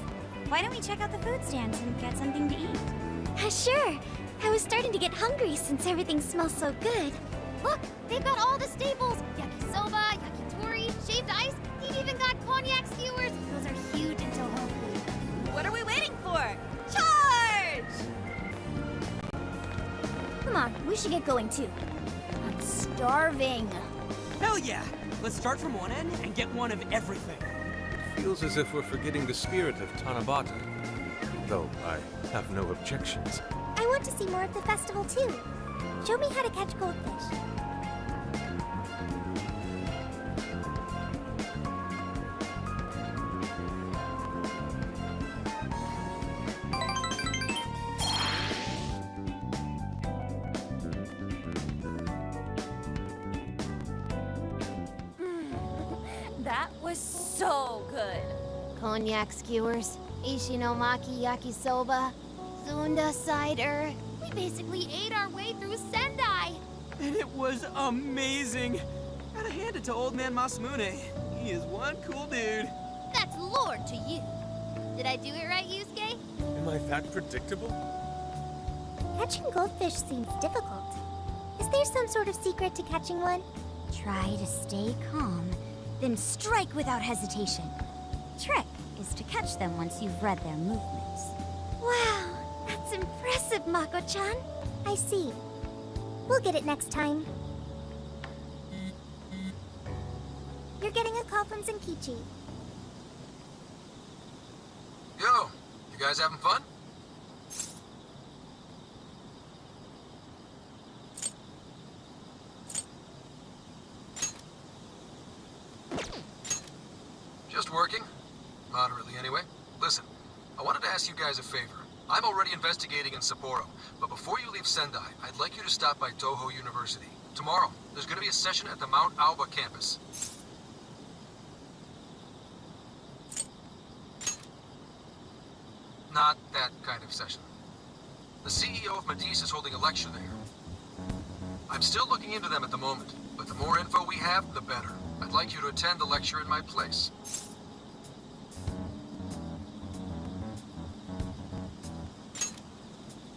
Why don't we check out the food stands and get something to eat? Sure. I was starting to get hungry since everything smells so good. Look, they've got all the staples. Yakisoba, yakitori, shaved ice. He even got cognac skewers. Those are huge in Tohoku. What are we waiting for? Charge! Come on, we should get going too. I'm starving. Hell yeah! Let's start from one end and get one of everything. Feels as if we're forgetting the spirit of Tanabata. Though I have no objections. I want to see more of the festival too. Show me how to catch goldfish. That was so good. Cognac skewers, ishinomaki yakisoba, Zunda cider. We basically ate our way through Sendai. And it was amazing. Gotta hand it to old man Masamune. He is one cool dude. That's Lord to you. Did I do it right, Yusuke? Am I that predictable? Catching goldfish seems difficult. Is there some sort of secret to catching one? Try to stay calm, then strike without hesitation. Trick is to catch them once you've read their movements. Wow, that's impressive, Mako-chan. I see. We'll get it next time. You're getting a call from Zenkichi. Yo, you guys having fun? Just working. Moderately, anyway. Listen, I wanted to ask you guys a favor. I'm already investigating in Sapporo, but before you leave Sendai, I'd like you to stop by Toho University. Tomorrow, there's going to be a session at the Mount Aoba campus. Not that kind of session. The CEO of Matisse is holding a lecture there. I'm still looking into them at the moment, but the more info we have, the better. I'd like you to attend the lecture in my place.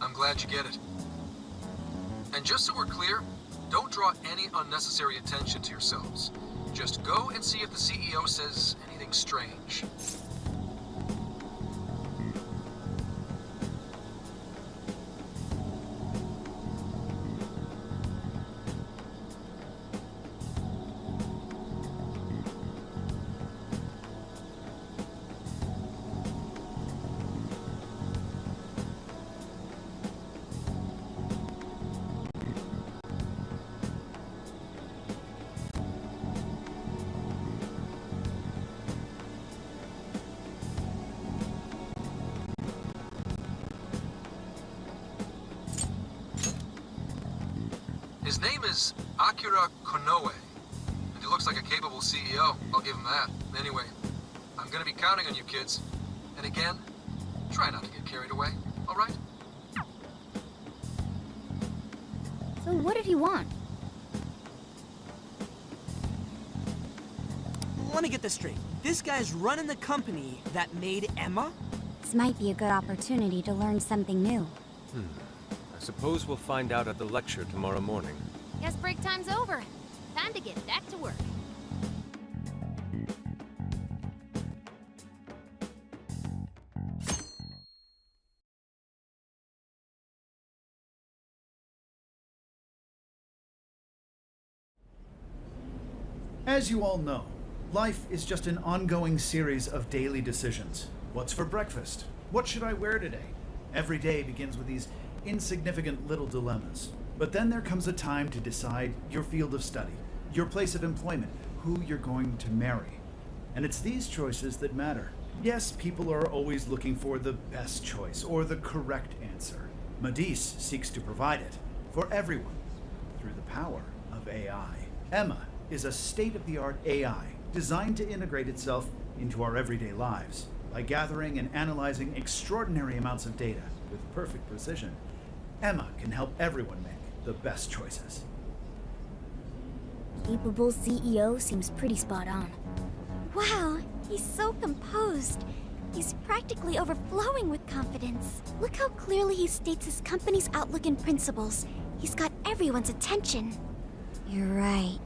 I'm glad you get it. And just so we're clear, don't draw any unnecessary attention to yourselves. Just go and see if the CEO says anything strange. His name is Akira Konoe, and he looks like a capable CEO, I'll give him that. Anyway, I'm gonna be counting on you kids. And again, try not to get carried away, alright? So what did he want? Let me get this straight. This guy's running the company that made Emma? This might be a good opportunity to learn something new. I suppose we'll find out at the lecture tomorrow morning. Guess break time's over. Time to get back to work. As you all know, life is just an ongoing series of daily decisions. What's for breakfast? What should I wear today? Every day begins with these insignificant little dilemmas. But then there comes a time to decide your field of study, your place of employment, who you're going to marry. And it's these choices that matter. Yes, people are always looking for the best choice or the correct answer. Madis seeks to provide it for everyone through the power of AI. Emma is a state-of-the-art AI designed to integrate itself into our everyday lives. By gathering and analyzing extraordinary amounts of data with perfect precision, Emma can help everyone make the best choices. Capable CEO seems pretty spot on. Wow, he's so composed. He's practically overflowing with confidence. Look how clearly he states his company's outlook and principles. He's got everyone's attention. You're right.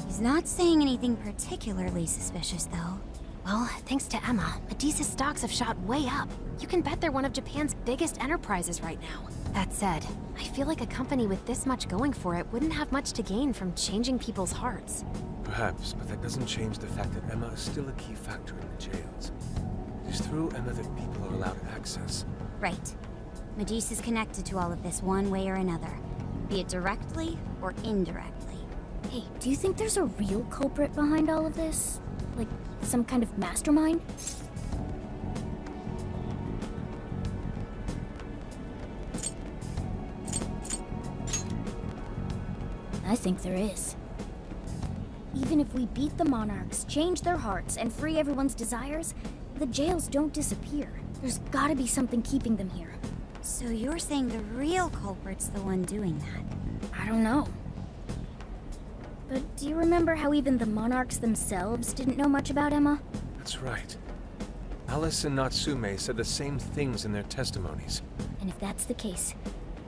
He's not saying anything particularly suspicious, though. Well, thanks to Emma, Medusa's stocks have shot way up. You can bet they're one of Japan's biggest enterprises right now. That said, I feel like a company with this much going for it wouldn't have much to gain from changing people's hearts. Perhaps, but that doesn't change the fact that Emma is still a key factor in the jails. It is through Emma that people are allowed access. Right. Meduse is connected to all of this one way or another, be it directly or indirectly. Hey, do you think there's a real culprit behind all of this? Like, some kind of mastermind? I think there is. Even if we beat the monarchs, change their hearts, and free everyone's desires, the jails don't disappear. There's gotta be something keeping them here. So you're saying the real culprit's the one doing that? I don't know. But do you remember how even the monarchs themselves didn't know much about Emma? That's right. Alice and Natsume said the same things in their testimonies. And if that's the case,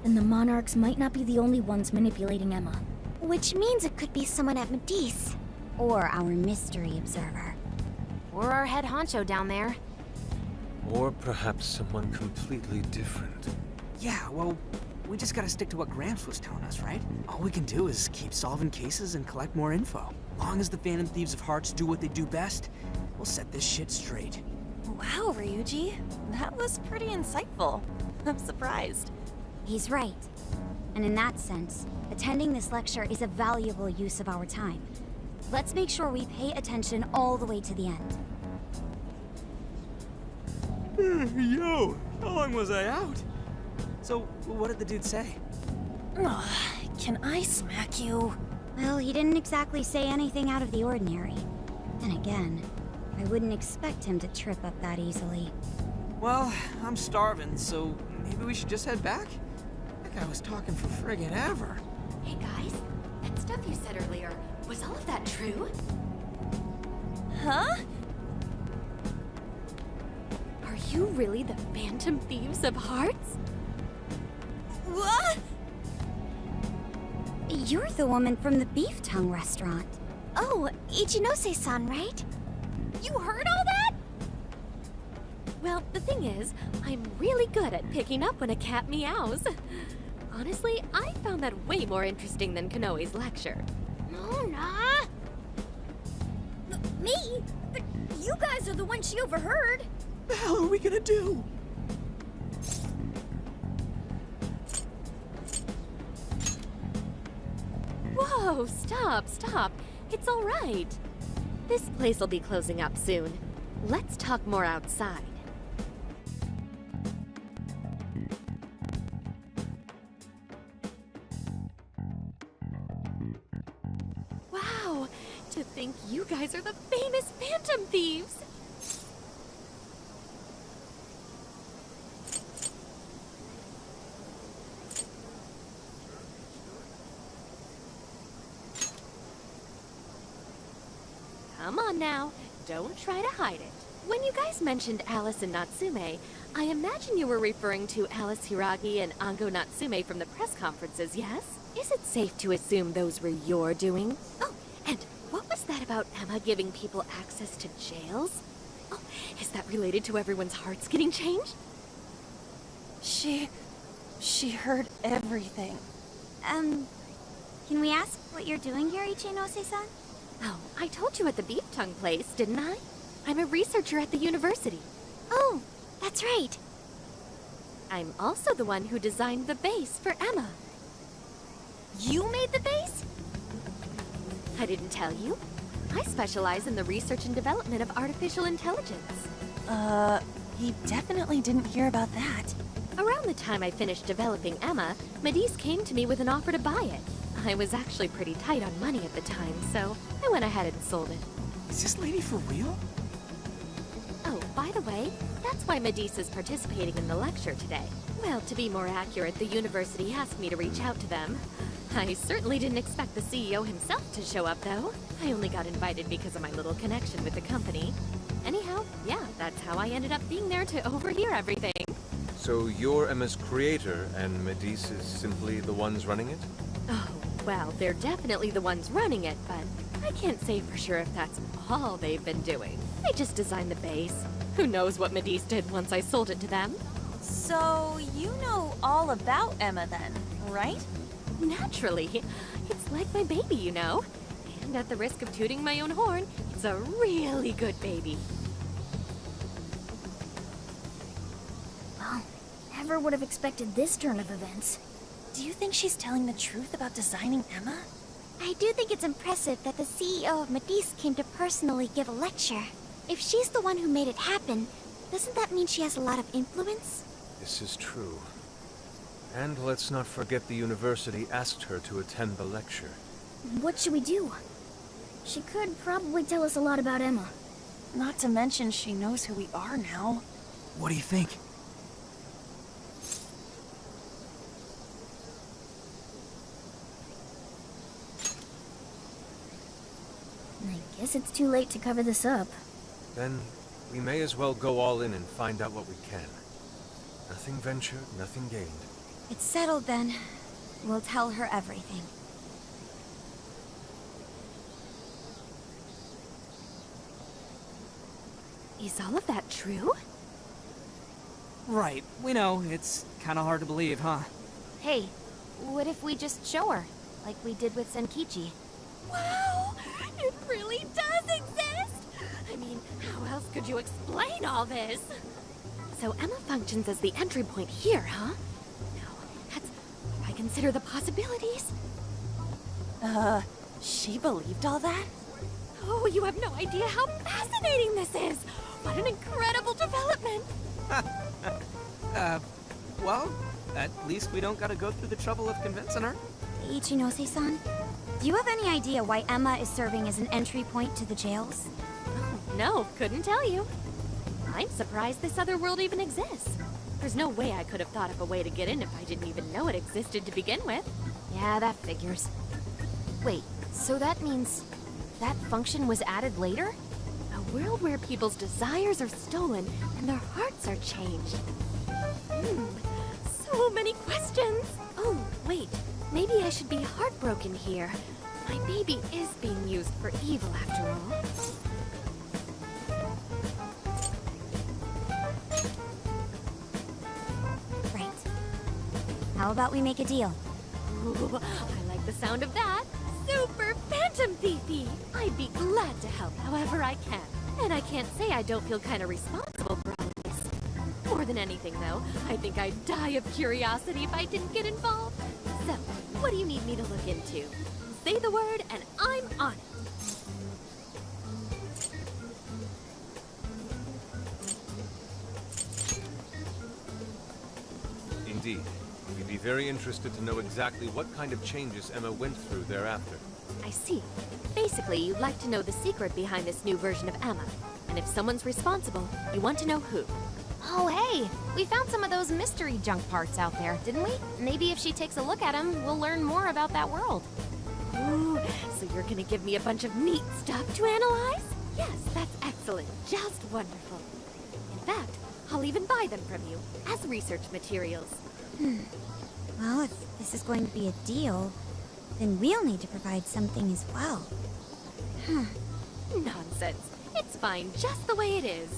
then the monarchs might not be the only ones manipulating Emma. Which means it could be someone at Medis. Or our mystery observer. Or our head honcho down there. Or perhaps someone completely different. Yeah, well, we just gotta stick to what Gramps was telling us, right? All we can do is keep solving cases and collect more info. Long as the Phantom Thieves of Hearts do what they do best, we'll set this shit straight. Wow, Ryuji. That was pretty insightful. I'm surprised. He's right. And in that sense, attending this lecture is a valuable use of our time. Let's make sure we pay attention all the way to the end. Yo, how long was I out? So, what did the dude say? Can I smack you? Well, he didn't exactly say anything out of the ordinary. Then again, I wouldn't expect him to trip up that easily. Well, I'm starving, so maybe we should just head back? That guy was talking for friggin' ever. Hey guys, that stuff you said earlier, was all of that true? Huh? Are you really the Phantom Thieves of Hearts? What? You're the woman from the Beef Tongue restaurant. Oh, Ichinose-san, right? You heard all that? Well, the thing is, I'm really good at picking up when a cat meows. Honestly, I found that way more interesting than Konoe's lecture. Mona! Me? But you guys are the ones she overheard. The hell are we gonna do? Whoa, stop. It's all right. This place will be closing up soon. Let's talk more outside. Wow, think you guys are the famous Phantom Thieves! Come on now, don't try to hide it. When you guys mentioned Alice and Natsume, I imagine you were referring to Alice Hiragi and Ango Natsume from the press conferences, yes? Is it safe to assume those were your doing? Oh, and what was that about Emma giving people access to jails? Oh, is that related to everyone's hearts getting changed? She heard everything. Can we ask what you're doing here, Ichinose-san? Oh, I told you at the beef tongue place, didn't I? I'm a researcher at the university. Oh, that's right. I'm also the one who designed the base for Emma. You made the base? I didn't tell you. I specialize in the research and development of artificial intelligence. He definitely didn't hear about that. Around the time I finished developing Emma, Medice came to me with an offer to buy it. I was actually pretty tight on money at the time, so I went ahead and sold it. Is this lady for real? Oh, by the way, that's why Medice is participating in the lecture today. Well, to be more accurate, the university asked me to reach out to them. I certainly didn't expect the CEO himself to show up, though. I only got invited because of my little connection with the company. Anyhow, yeah, that's how I ended up being there to overhear everything. So you're Emma's creator, and Medice is simply the ones running it? Oh, well, they're definitely the ones running it, but I can't say for sure if that's all they've been doing. I just designed the base. Who knows what Medice did once I sold it to them? So, you know all about Emma then, right? Naturally. It's like my baby, you know. And at the risk of tooting my own horn, it's a really good baby. Well, never would have expected this turn of events. Do you think she's telling the truth about designing Emma? I do think it's impressive that the CEO of Medice came to personally give a lecture. If she's the one who made it happen, doesn't that mean she has a lot of influence? This is true. And let's not forget the university asked her to attend the lecture. What should we do? She could probably tell us a lot about Emma. Not to mention she knows who we are now. What do you think? I guess it's too late to cover this up. Then we may as well go all in and find out what we can. Nothing ventured, nothing gained. It's settled then. We'll tell her everything. Is all of that true? Right, we know. It's kind of hard to believe, huh? Hey, what if we just show her, like we did with Senkichi? Wow! It really does exist! I mean, how else could you explain all this? So Emma functions as the entry point here, huh? I consider the possibilities. She believed all that? Oh, you have no idea how fascinating this is! What an incredible development! Well, at least we don't gotta go through the trouble of convincing her. Ichinose-san, do you have any idea why Emma is serving as an entry point to the jails? Oh, no, couldn't tell you. I'm surprised this other world even exists. There's no way I could have thought of a way to get in if I didn't even know it existed to begin with. Yeah, that figures. Wait, so that means that function was added later? A world where people's desires are stolen and their hearts are changed. So many questions! Oh, wait, maybe I should be heartbroken here. My baby is being used for evil after all. How about we make a deal? Ooh, I like the sound of that. Super Phantom Thiefy! I'd be glad to help however I can. And I can't say I don't feel kind of responsible for all of this. More than anything, though, I think I'd die of curiosity if I didn't get involved. So, what do you need me to look into? Say the word and I'm on it. Indeed. We'd be very interested to know exactly what kind of changes Emma went through thereafter. I see. Basically, you'd like to know the secret behind this new version of Emma. And if someone's responsible, you want to know who. Oh, hey! We found some of those mystery junk parts out there, didn't we? Maybe if she takes a look at them, we'll learn more about that world. Ooh, so you're gonna give me a bunch of neat stuff to analyze? Yes, that's excellent. Just wonderful. In fact, I'll even buy them from you as research materials. Well, if this is going to be a deal, then we'll need to provide something as well. Nonsense. It's fine just the way it is.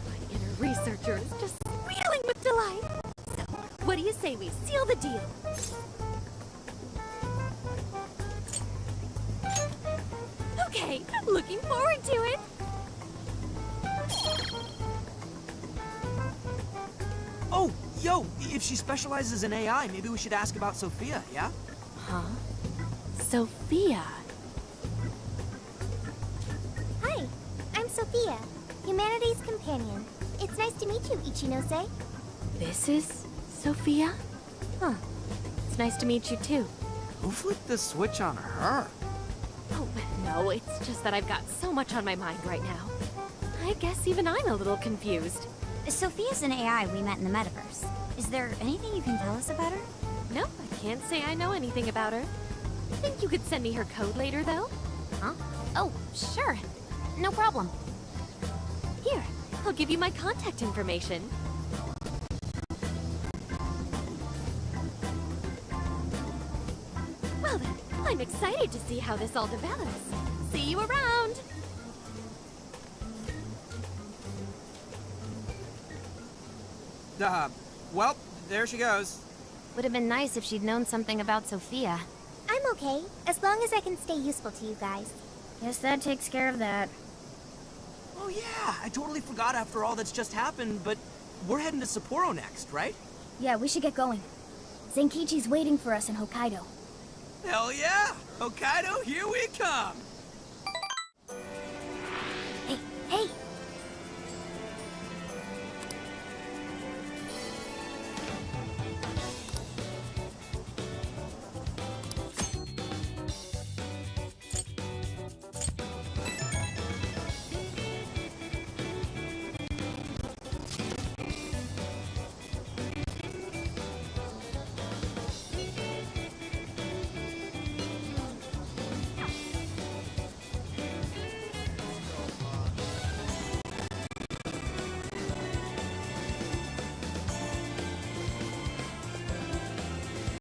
My inner researcher is just squealing with delight. So, what do you say we seal the deal? Okay, looking forward to it. Oh, yo, if she specializes in AI, maybe we should ask about Sophia, yeah? Huh? Sophia? Hi, I'm Sophia, Humanity's companion. It's nice to meet you, Ichinose. This is Sophia? Huh. It's nice to meet you too. Who flipped the switch on her? Oh, no, it's just that I've got so much on my mind right now. I guess even I'm a little confused. Sophia's an AI we met in the metaverse. Is there anything you can tell us about her? No, I can't say I know anything about her. Think you could send me her code later, though? Huh? Oh, sure. No problem. Here, I'll give you my contact information. Well then, I'm excited to see how this all develops. See you around! Well, there she goes. Would have been nice if she'd known something about Sophia. I'm okay, as long as I can stay useful to you guys. Guess that takes care of that. Oh yeah, I totally forgot after all that's just happened, but we're heading to Sapporo next, right? Yeah, we should get going. Zenkichi's waiting for us in Hokkaido. Hell yeah! Hokkaido, here we come!